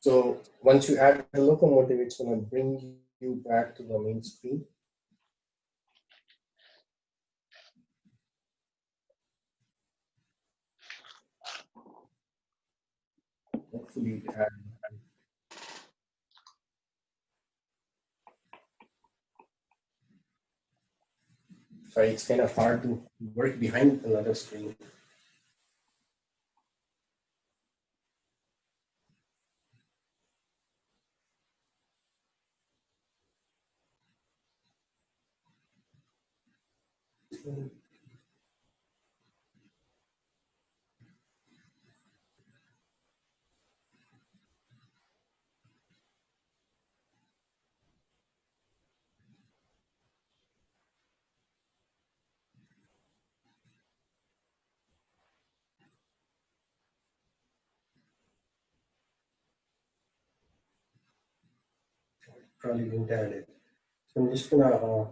So once you add the locomotive, it's going to bring you back to the main screen. Hopefully it had. Sorry, it's kind of hard to work behind another screen. Probably didn't add it. So I'm just gonna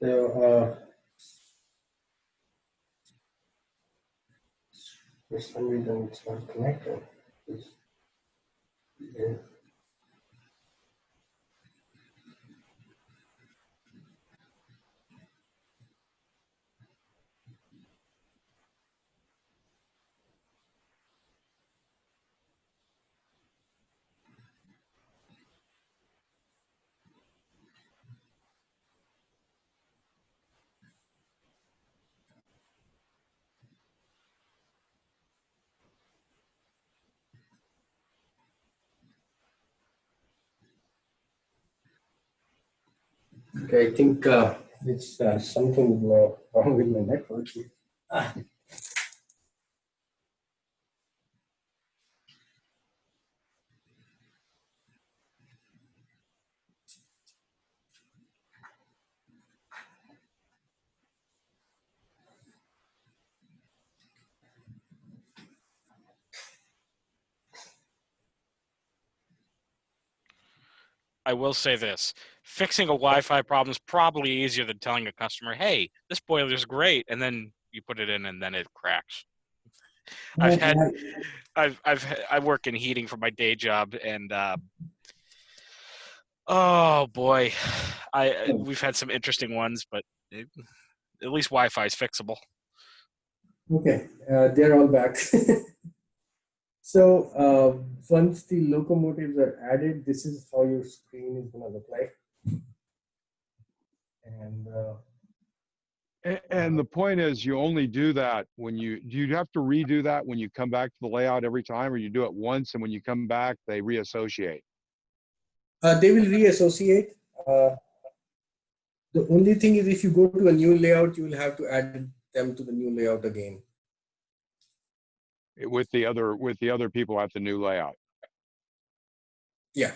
So for some reason it's not connected. Yeah. Okay, I think it's something wrong with my network. Ah. I will say this: fixing a Wi-Fi problem is probably easier than telling a customer, "Hey, this boiler's great," and then you put it in and then it cracks. I've had, I work in heating for my day job, and oh boy, we've had some interesting ones, but at least Wi-Fi is fixable. Okay, they're all back. So once the locomotives are added, this is how your screen is going to look like. And And the point is, you only do that when you have to redo that when you come back to the layout every time, or you do it once and when you come back they reassociate. they will reassociate. The only thing is if you go to a new layout, you will have to add them to the new layout again. With the other people at the new layout. Yeah.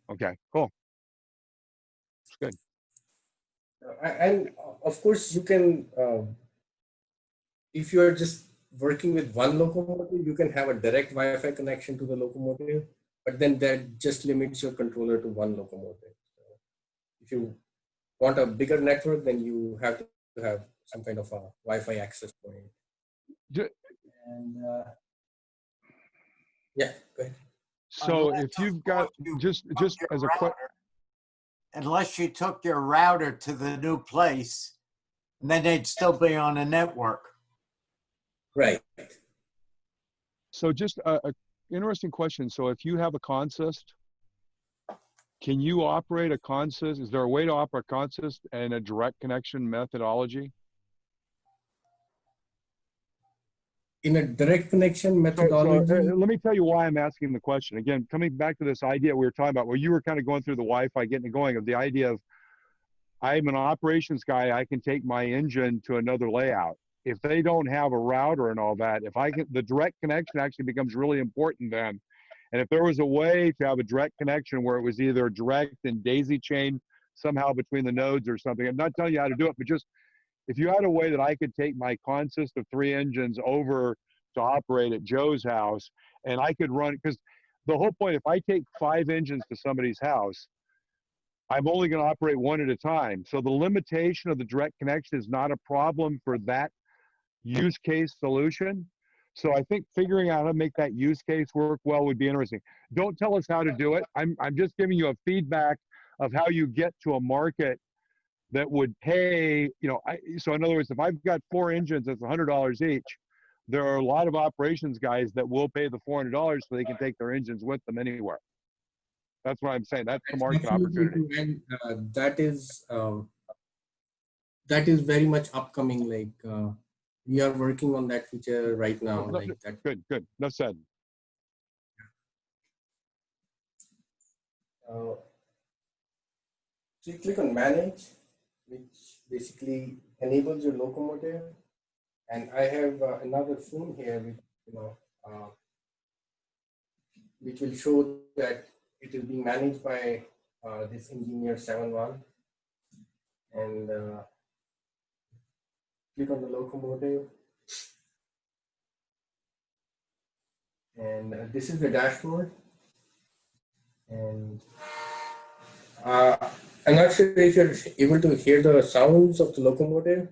Okay, cool. It's good. And of course, you can, if you are just working with one locomotive, you can have a direct Wi-Fi connection to the locomotive, but then that just limits your controller to one locomotive. So if you want a bigger network, then you have to have some kind of a Wi-Fi access point. And yeah, go ahead. So Unless, if you've of got course, you just took your as a question, router- unless you took your router to the new place, and then they'd still be on a network. Right. so just a interesting question. So if you have a consist, can you operate a consist? Is there a way to operate a consist and a direct connection methodology? In a direct connection So methodology. let me tell you why I'm asking the question. Again, coming back to this idea we were talking about, where you were kind of going through the Wi-Fi, getting it going, of the idea of, I'm an operations guy, I can take my engine to another layout. If they don't have a router and all that, if I can, the direct connection actually becomes really important then. And if there was a way to have a direct connection where it was either direct and daisy chain somehow between the nodes or something, I'm not telling you how to do it, but just if you had a way that I could take my consist of 3 engines over to operate at Joe's house, and I could run, because the whole point, if I take 5 engines to somebody's house, I'm only going to operate one at a time. So the limitation of the direct connection is not a problem for that use case solution. So I think figuring out how to make that use case work well would be interesting. Don't tell us how to do it. I'm just giving you a feedback of how you get to a market that would pay, so in other words, if I've got 4 engines, that's $100 each. There are a lot of operations guys that will pay the $400 so they can take their engines with them anywhere. That's what I'm saying. That's the market opportunity. And that is very much upcoming. Like we are working on that feature right now. No, like that. Good. Enough said. So you click on manage, which basically enables your locomotive. And I have another phone here, which will show that it is being managed by this engineer 7.1. And click on the locomotive. And this is the dashboard. And I'm not sure if you're able to hear the sounds of the locomotive.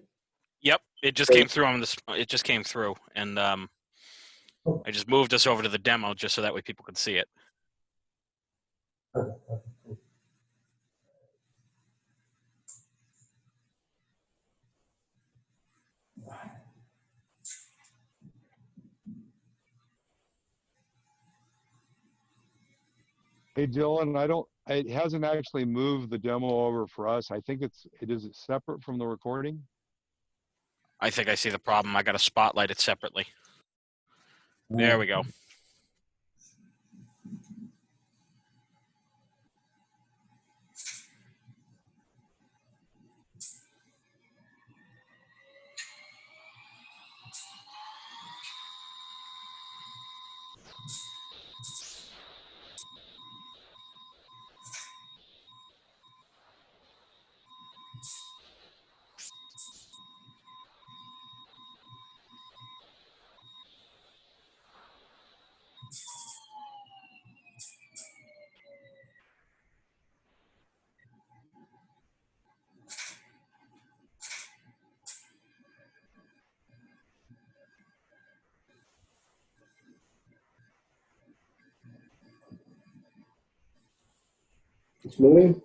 Yep, it just came through on this. It just came through, and Oh. I just moved us over to the demo just so that way people could see it. Okay. Hey, Dylan, it hasn't actually moved the demo over for us. I think it is separate from the recording. I think I see the problem. I got to spotlight it separately. There we go. It's moving.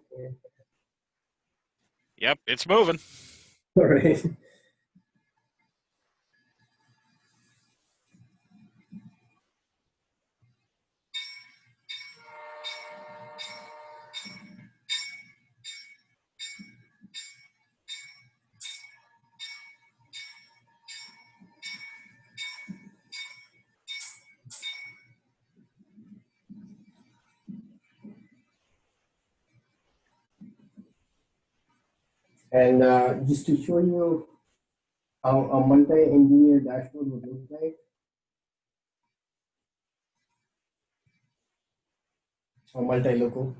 Yep, it's moving. All right. And just to show you how a multi-engineer dashboard would look like, a multi-loco.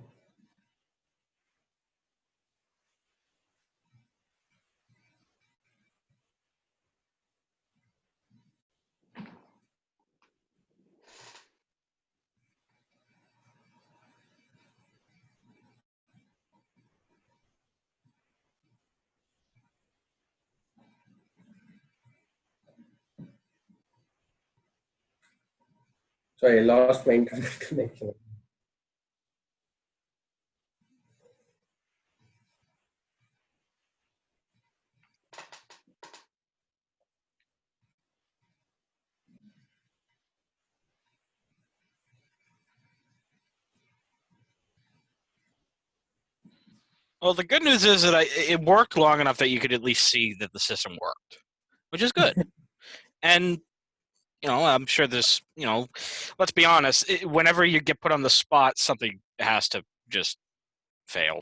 Sorry, I lost my internet connection. Well, the good news is that it worked long enough that you could at least see that the system worked, which is good. And I'm sure there's, let's be honest. Whenever you get put on the spot, something has to just fail.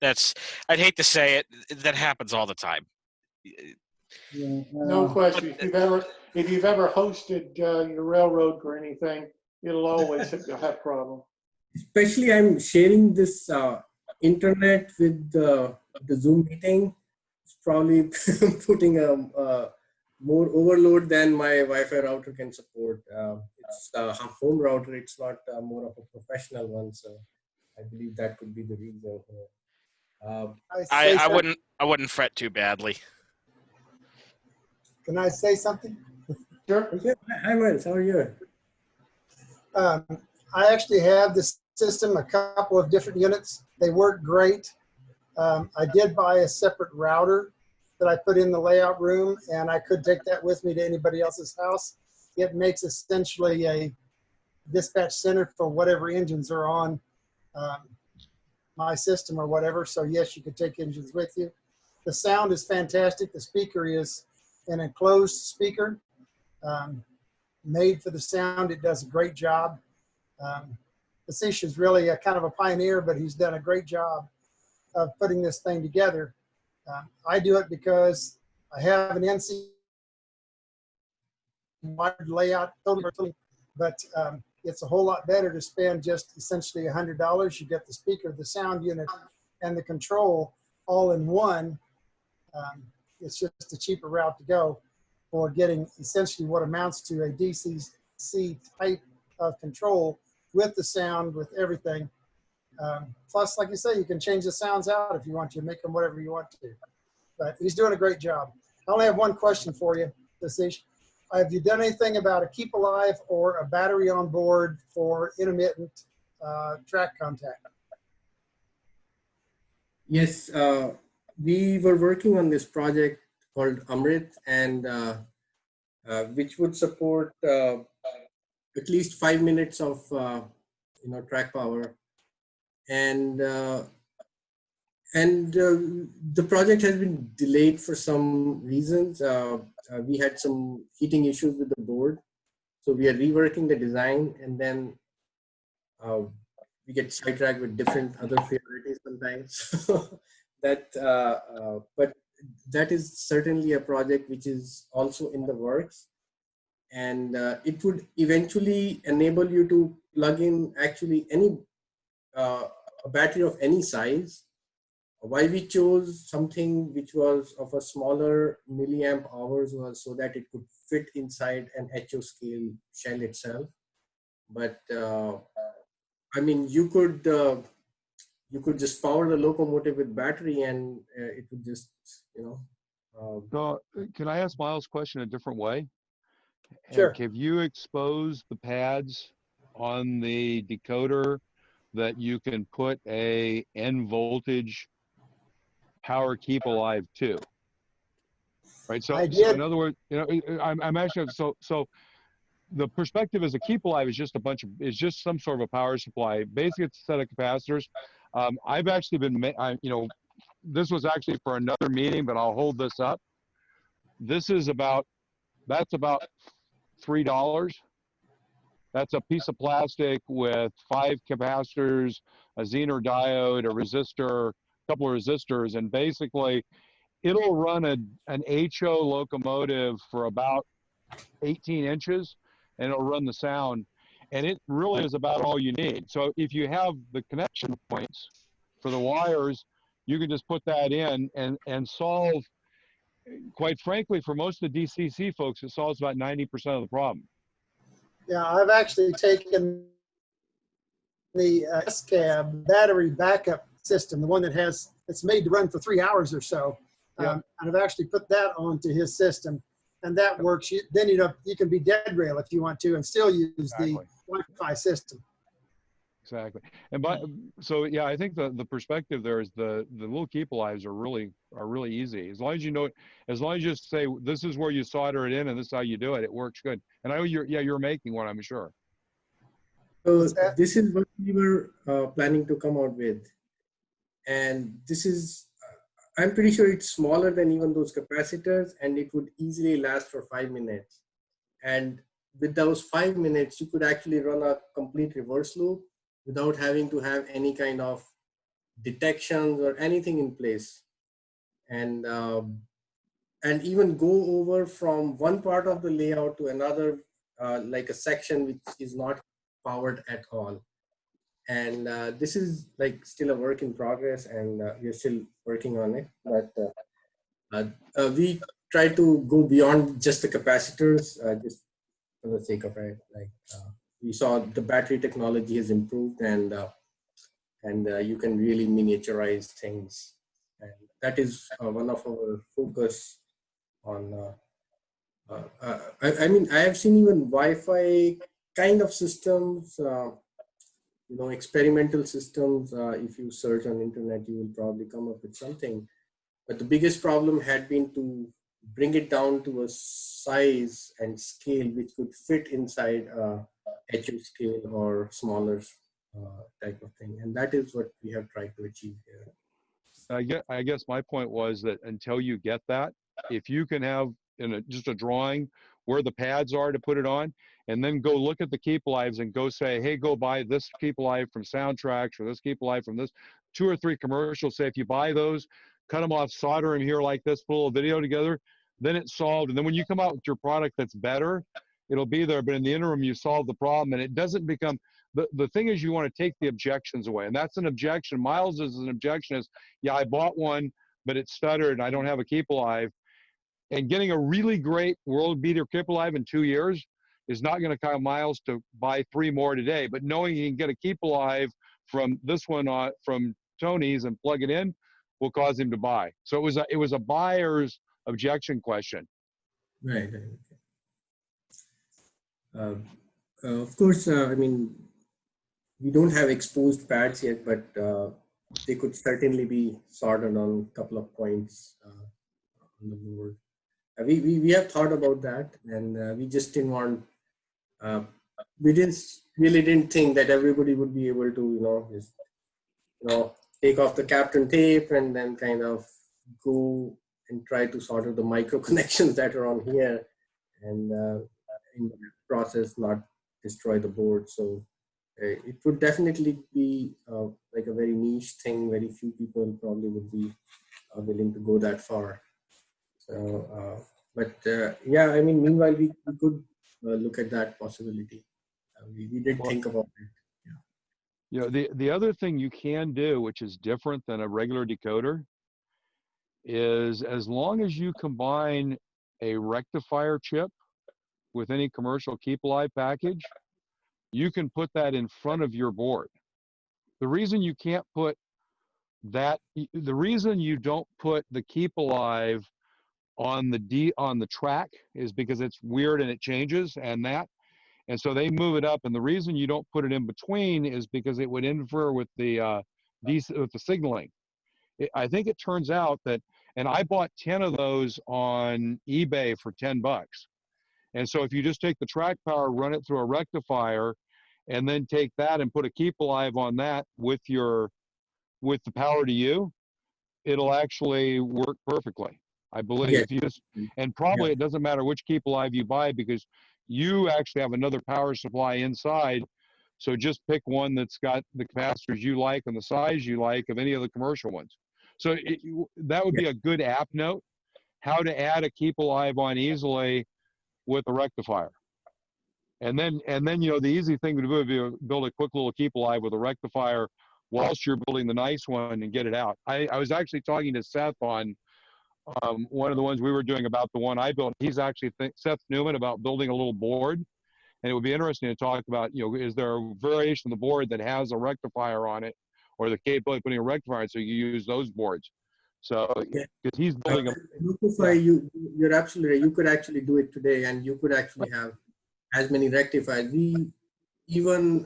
That's I'd hate to say it. That happens all the time. Yeah, No question. If you've ever hosted your railroad for anything, it'll always have problem. especially I'm sharing this internet with the Zoom meeting. It's probably putting a more overload than my Wi-Fi router can support. It's a home router. It's not more of a professional one. So I believe that could be the reason. I wouldn't fret too badly. Can I say something? Sure. Yeah, hi, Miles. How are you? I actually have this system, a couple of different units. They work great. I did buy a separate router that I put in the layout room, and I could take that with me to anybody else's house. It makes essentially a dispatch center for whatever engines are on my system or whatever. So yes, you could take engines with you. The sound is fantastic. The speaker is an enclosed speaker made for the sound. It does a great job. Asish is really a kind of a pioneer, but he's done a great job of putting this thing together. I do it because I have an NC wide layout, totally, but it's a whole lot better to spend just essentially $100. You get the speaker, the sound unit, and the control all in one. It's just a cheaper route to go for getting essentially what amounts to a DCC type of control with the sound, with everything. Plus, like you say, you can change the sounds out if you want to, make them whatever you want to. But he's doing a great job. I only have one question for you, Satish. Have you done anything about a keep alive or a battery on board for intermittent track contact? Yes, we were working on this project called Amrit, and which would support at least 5 minutes of track power, and the project has been delayed for some reasons. We had some heating issues with the board, so we are reworking the design, and then we get sidetracked with different other priorities sometimes. that, but that is certainly a project which is also in the works, and it would eventually enable you to plug in actually any a battery of any size. Why we chose something which was of a smaller milliamp hours was so that it could fit inside an HO scale shell itself. But I mean, you could just power the locomotive with battery, and it would just, So, can I ask Miles' question a different way? Sure. Have you exposed the pads on the decoder that you can put a N voltage power keep alive to? Right. So, I so in did. other words, I'm actually so the perspective is a keep alive is just is just some sort of a power supply. Basically, it's a set of capacitors. I've actually been, this was actually for another meeting, but I'll hold this up. That's about $3. That's a piece of plastic with 5 capacitors, a Zener diode, a resistor, a couple of resistors, and basically it'll run an HO locomotive for about 18 inches, and it'll run the sound. And it really is about all you need. So if you have the connection points for the wires, you can just put that in and solve, quite frankly, for most of the DCC folks, it solves about 90% of the problem. Yeah, I've actually taken the S-cab battery backup system, the one that it's made to run for 3 hours or so. And I've actually put that onto his system, and that works. Then you can be dead rail if you want to, and still use the Wi-Fi system. Exactly. And so yeah, I think the perspective there is the little keep alives are really easy. As long as you know, as long as you just say this is where you solder it in and this is how you do it, it works good. And I know you're making one, I'm sure. So this is what we were planning to come out with, and this is I'm pretty sure it's smaller than even those capacitors, and it would easily last for 5 minutes. And with those 5 minutes, you could actually run a complete reverse loop without having to have any kind of detections or anything in place, and even go over from one part of the layout to another, like a section which is not powered at all. And this is like still a work in progress, and we're still working on it. But we try to go beyond just the capacitors, just for the sake of it. Like we saw the battery technology has improved, and you can really miniaturize things, and that is one of our focus on. I mean, I have seen even Wi-Fi kind of systems. Experimental systems, if you search on internet, you will probably come up with something. But the biggest problem had been to bring it down to a size and scale which could fit inside a HO scale or smaller type of thing. And that is what we have tried to achieve here. I guess my point was that until you get that, if you can have just a drawing where the pads are to put it on, and then go look at the keep alives and go say, hey, go buy this keep alive from Soundtracks or this keep alive from this 2 or 3 commercials. Say if you buy those, cut them off, solder them here like this, put a little video together, then it's solved. And then when you come out with your product that's better, it'll be there. But in the interim, you solve the problem, and it doesn't become, the thing is you want to take the objections away. And that's an objection. Miles is an objection is, yeah, I bought one, but it stuttered and I don't have a keep alive. And getting a really great world beater keep alive in 2 years is not going to cause Miles to buy 3 more today. But knowing he can get a keep alive from this one on from Tony's and plug it in will cause him to buy. So it was a buyer's objection question. Right. Of course, I mean, we don't have exposed pads yet, but they could certainly be sorted on a couple of points on the board. We have thought about that, and we just didn't want. We really didn't think that everybody would be able to, just take off the Captain tape and then kind of go and try to sort out the micro connections that are on here, and in the process not destroy the board. So it would definitely be like a very niche thing. Very few people probably would be willing to go that far. So, yeah, I mean, meanwhile, we could look at that possibility. We did think about it. You know, the other thing you can do, which is different than a regular decoder, is as long as you combine a rectifier chip with any commercial Keep Alive package, you can put that in front of your board. The reason you can't put that, the reason you don't put the Keep Alive on the track is because it's weird and it changes and so they move it up, and the reason you don't put it in between is because it would interfere with the signaling. I think it turns out that, and I bought 10 of those on eBay for $10. And so if you just take the track power, run it through a rectifier, and then take that and put a Keep Alive on that with the power to you, it'll actually work perfectly. I believe Yeah. if you just, and probably it doesn't matter which Keep Alive you buy because you actually have another power supply inside. So just pick one that's got the capacitors you like and the size you like of any of the commercial ones. So that would be a good app note, how to add a Keep Alive on easily with a rectifier. And then the easy thing to do would be build a quick little Keep Alive with a rectifier whilst you're building the nice one and get it out. I was actually talking to Seth on one of the ones we were doing about the one I built. He's actually Seth Newman about building a little board, and it would be interesting to talk about, is there a variation of the board that has a rectifier on it, or the capability of putting a rectifier so you use those boards. So because he's building you're absolutely right. You could actually do it today, and you could actually have as many rectifiers. We even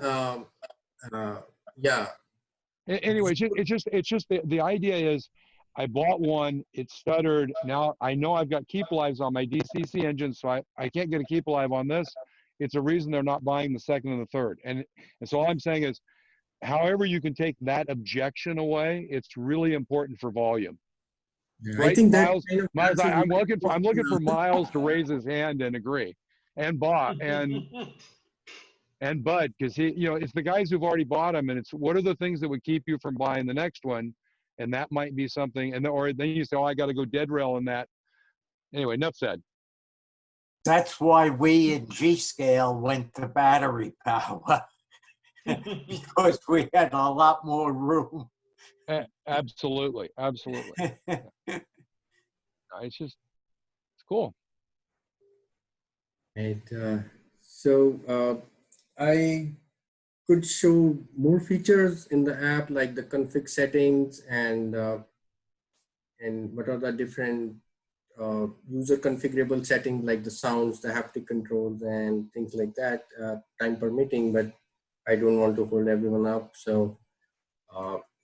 Anyway, it's just the idea is, I bought one, it stuttered. Now I know I've got Keep Alives on my DCC engine, so I can't get a Keep Alive on this. It's a reason they're not buying the second and the third. And so all I'm saying is, however you can take that objection away, it's really important for volume. Yeah, right? I think Miles, that Miles, I'm looking for Miles to raise his hand and agree, and Bob and Bud, because it's the guys who've already bought them, and it's what are the things that would keep you from buying the next one, and that might be something, or then you say, oh, I got to go dead rail in that. Anyway, enough said. That's why we in G-Scale went to battery power because we had a lot more room. Absolutely. It's cool. Right. So I could show more features in the app, like the config settings and what are the different user configurable settings, like the sounds, the haptic controls, and things like that, time permitting. But I don't want to hold everyone up. So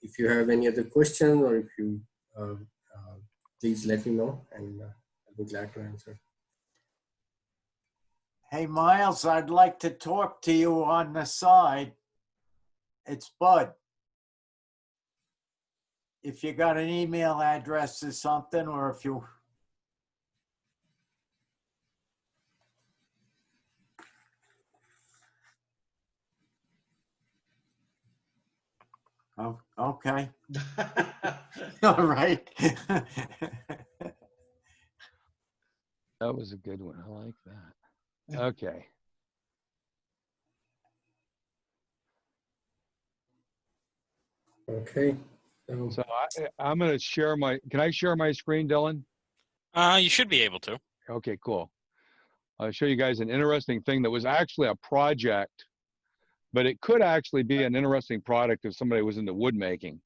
if you have any other questions, or if you please let me know, and I'll be glad to answer. Hey, Miles, I'd like to talk to you on the side. It's Bud. If you got an email address or something, or if you... Oh, okay. All right. That was a good one. I like that. Okay. Okay. So I'm going to share can I share my screen, Dylan? You should be able to. Okay, cool. I'll show you guys an interesting thing that was actually a project but it could actually be an interesting product if somebody was into wood making.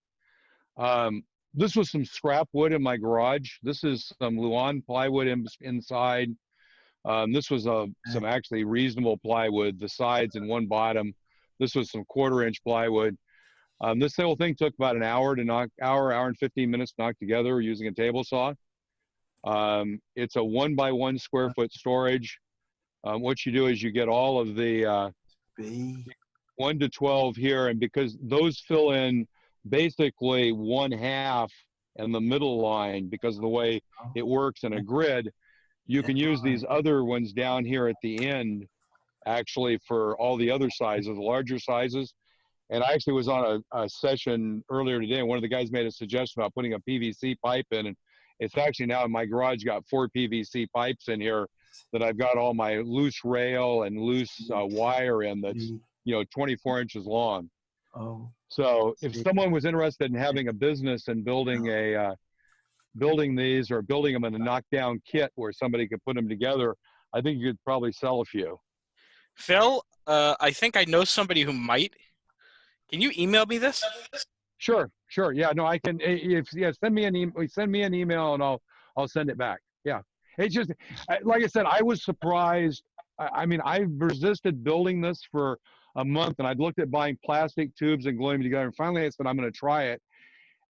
This was some scrap wood in my garage. This is some Luan plywood inside. This was some actually reasonable plywood, the sides and one bottom. This was some 1/4-inch plywood. This whole thing took about an hour and 15 minutes to knock together using a table saw. It's a 1x1 square foot storage. What you do is you get all of the 1 to 12 here, and because those fill in basically 1/2 and the middle line because of the way it works in a grid, you can use these other ones down here at the end actually for all the other sizes, larger sizes. And I actually was on a session earlier today, and one of the guys made a suggestion about putting a PVC pipe in, and it's actually now in my garage got 4 PVC pipes in here that I've got all my loose rail and loose wire in that's, 24 inches long. So if someone was interested in having a business and building these or building them in a knockdown kit where somebody could put them together, I think you could probably sell a few. Phil, I think I know somebody who might. Can you email me this? Sure. Yeah, no, I can. Send me an email and I'll send it back. Yeah, it's just like I said, I was surprised. I mean, I resisted building this for a month, and I'd looked at buying plastic tubes and gluing them together. And finally, I said, I'm going to try it.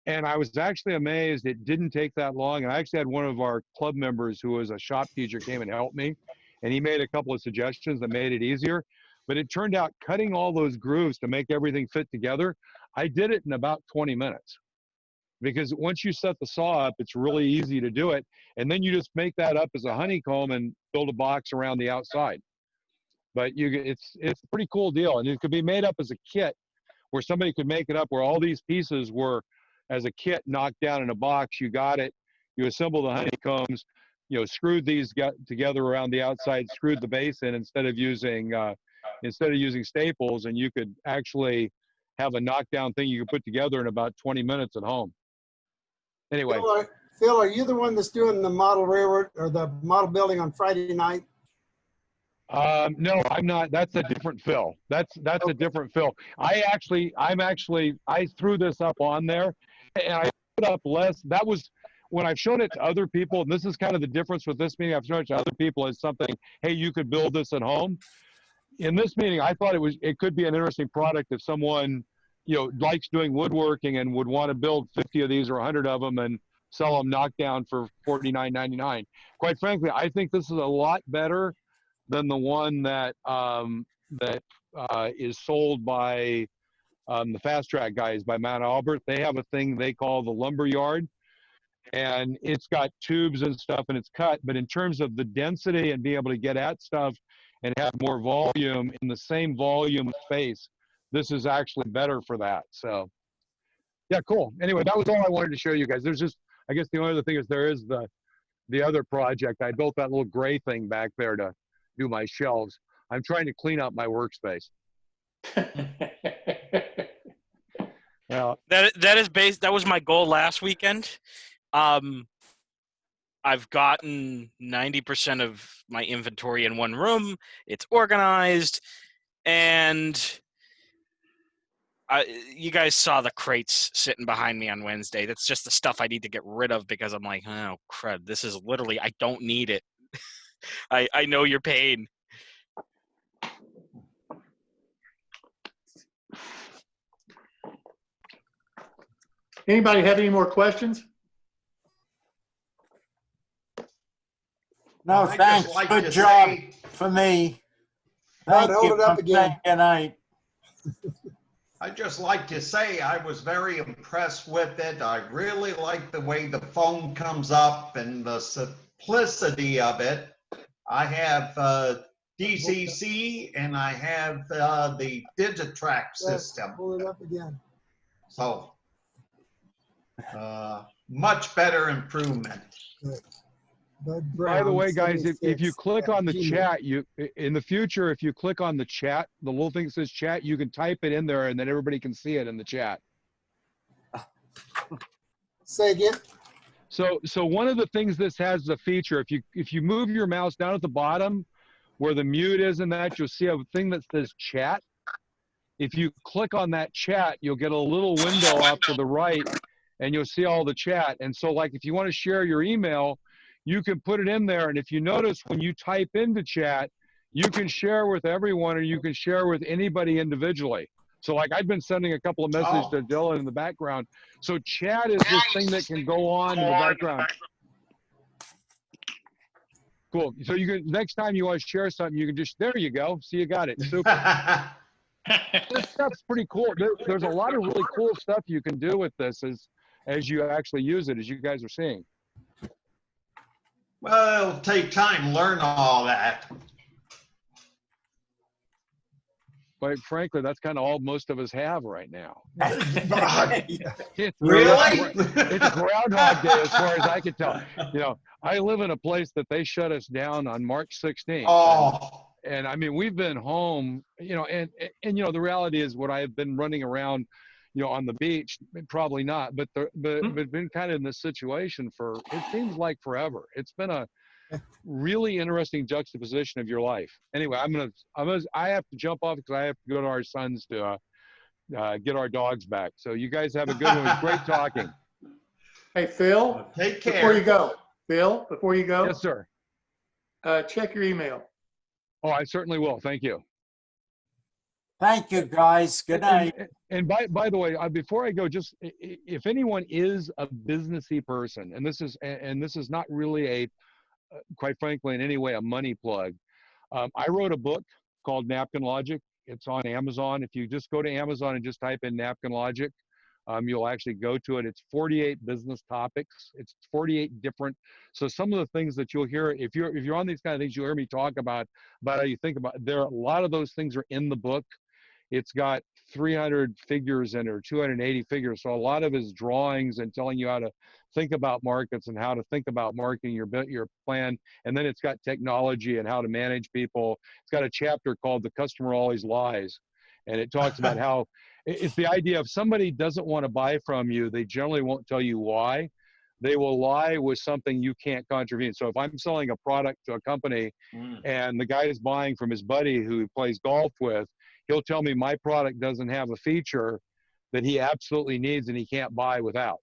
And I was actually amazed it didn't take that long. And I actually had one of our club members who was a shop teacher came and helped me. And he made a couple of suggestions that made it easier. But it turned out cutting all those grooves to make everything fit together, I did it in about 20 minutes. Because once you set the saw up, it's really easy to do it. And then you just make that up as a honeycomb and build a box around the outside. But it's a pretty cool deal. And it could be made up as a kit where somebody could make it up where all these pieces were as a kit knocked down in a box. You got it, you assemble the honeycombs, screwed these together around the outside, screwed the base in instead of using staples, and you could actually have a knockdown thing you could put together in about 20 minutes at home. Anyway. Phil, are you the one that's doing the model railroad or the model building on Friday night? No, I'm not. That's a different Phil. That's okay. A different Phil. I threw this up on there, and I put up less. That was when I've shown it to other people, and this is kind of the difference with this meeting. I've shown it to other people as something, hey, you could build this at home. In this meeting, I thought it could be an interesting product if someone, likes doing woodworking and would want to build 50 of these or 100 of them and sell them knocked down for $49.99. Quite frankly, I think this is a lot better than the one that is sold by the Fast Track guys by Mount Albert. They have a thing they call the lumber yard, and it's got tubes and stuff and it's cut. But in terms of the density and being able to get at stuff and have more volume in the same volume space, this is actually better for that. So yeah, cool. Anyway, that was all I wanted to show you guys. There's just, I guess the only other thing is there is the other project. I built that little gray thing back there to do my shelves. I'm trying to clean up my workspace. Well, that was my goal last weekend. I've gotten 90% of my inventory in one room. It's organized, and you guys saw the crates sitting behind me on Wednesday. That's just the stuff I need to get rid of because I'm like, oh crud, this is literally, I don't need it. I know your pain. Anybody have any more questions? No, thanks. Good job for me. Thank you. Hold it up again. Good night. I'd just like to say I was very impressed with it. I really like the way the phone comes up and the simplicity of it. I have DCC and I have the Digitrack system. Hold it up again. So much better improvement. Good. By the way, guys, if you click on the chat, in the future, if you click on the chat, the little thing that says chat, you can type it in there and then everybody can see it in the chat. Say again. So one of the things this has is a feature. If you move your mouse down at the bottom where the mute is and that, you'll see a thing that says chat. If you click on that chat, you'll get a little window off to the right, and you'll see all the chat. And so like if you want to share your email, you can put it in there. And if you notice when you type into chat, you can share with everyone, or you can share with anybody individually. So like I've been sending a couple of messages to Dylan in the background. So chat is this thing that can go on in the background. Cool. So you can, next time you want to share something, you can just, there you go. See, you got it. Super. This stuff's pretty cool. There's a lot of really cool stuff you can do with this as you actually use it, as you guys are seeing. Well, it'll take time to learn all that. Quite frankly, that's kind of all most of us have right now. It's Really? It's Groundhog Day as far as I can tell. You know, I live in a place that they shut us down on March 16th. Oh. And I mean, we've been home, you know, and you know, the reality is what I've been running around, you know, on the beach, probably not, but been kind of in this situation for, it seems like forever. It's been a really interesting juxtaposition of your life. Anyway, I have to jump off because I have to go to our sons to get our dogs back. So you guys have a good one. It was great talking. Hey, Phil, Take care. before you go, Phil, before you go, Yes, sir. check your email. Oh, I certainly will. Thank you. Thank you, guys. Good night. And by the way, before I go, just if anyone is a businessy person, and this is not really a, quite frankly, in any way, a money plug. I wrote a book called Napkin Logic. It's on Amazon. If you just go to Amazon and just type in Napkin Logic, you'll actually go to it. It's 48 business topics. It's 48 different. So some of the things that you'll hear, if you're on these kind of things, you'll hear me talk about how you think about. There are a lot of those things are in the book. It's got 300 figures in it, or 280 figures. So a lot of it is drawings and telling you how to think about markets and how to think about marketing your plan. And then it's got technology and how to manage people. It's got a chapter called The Customer Always Lies. And it talks about how it's the idea of somebody doesn't want to buy from you. They generally won't tell you why. They will lie with something you can't contravene. So if I'm selling a product to a company and the guy is buying from his buddy who he plays golf with, he'll tell me my product doesn't have a feature that he absolutely needs and he can't buy without.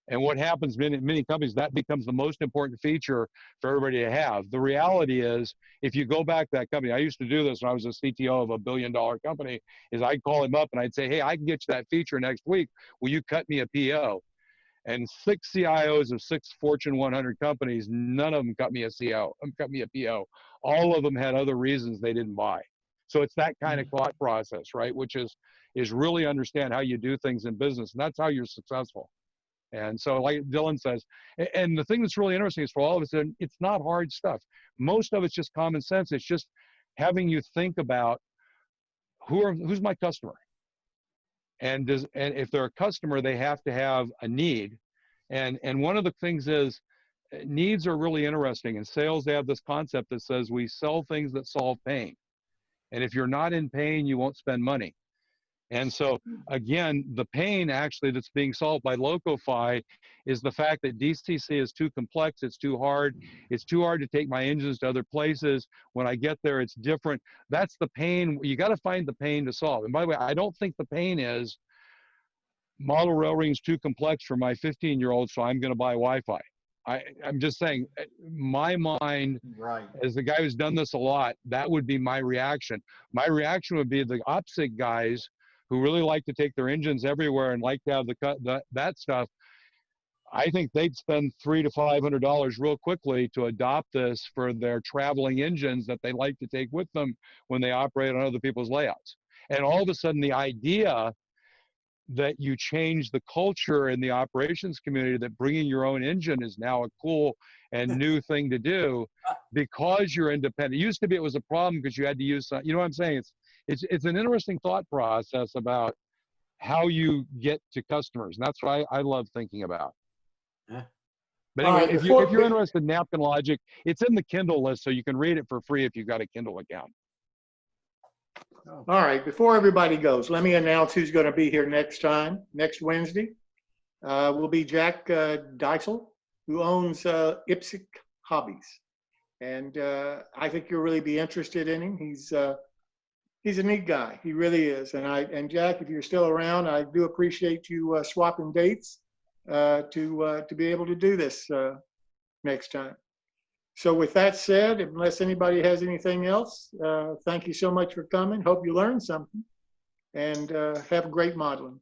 And what happens in many companies, that becomes the most important feature for everybody to have. The reality is, if you go back to that company, I used to do this when I was a CTO of a $1 billion company, is I'd call him up and I'd say, hey, I can get you that feature next week. Will you cut me a PO? And 6 CIOs of 6 Fortune 100 companies, none of them cut me a PO. All of them had other reasons they didn't buy. So it's that kind of thought process, right? Which is really understand how you do things in business, and that's how you're successful. And so like Dylan says, and the thing that's really interesting is for all of us, it's not hard stuff. Most of it's just common sense. It's just having you think about who's my customer? And if they're a customer, they have to have a need. And one of the things is needs are really interesting. In sales, they have this concept that says we sell things that solve pain. And if you're not in pain, you won't spend money. And so again, the pain actually that's being solved by Locofy is the fact that DCC is too complex, it's too hard to take my engines to other places. When I get there, it's different. That's the pain. You got to find the pain to solve. And by the way, I don't think the pain is model railroading's too complex for my 15-year-old, so I'm going to buy Wi-Fi. I'm just saying, my mind, Right. as the guy who's done this a lot, that would be my reaction. My reaction would be the opposite guys who really like to take their engines everywhere and like to have that stuff. I think they'd spend $300 to $500 real quickly to adopt this for their traveling engines that they like to take with them when they operate on other people's layouts. And all of a sudden, the idea that you change the culture in the operations community, that bringing your own engine is now a cool and new thing to do because you're independent. It used to be it was a problem because you had to use, you know what I'm saying? It's an interesting thought process about how you get to customers. And that's what I love thinking about. Yeah. But anyway, right, if you're interested in Napkin Logic, it's in the Kindle list, so you can read it for free if you've got a Kindle account. All right, before everybody goes, let me announce who's going to be here next Wednesday. Will be Jack Deisel, who owns Ipsic Hobbies. And I think you'll really be interested in him. He's he's a neat guy. He really is. And Jack, if you're still around, I do appreciate you swapping dates to be able to do this next time. So with that said, unless anybody has anything else, thank you so much for coming. Hope you learned something, and have great modeling.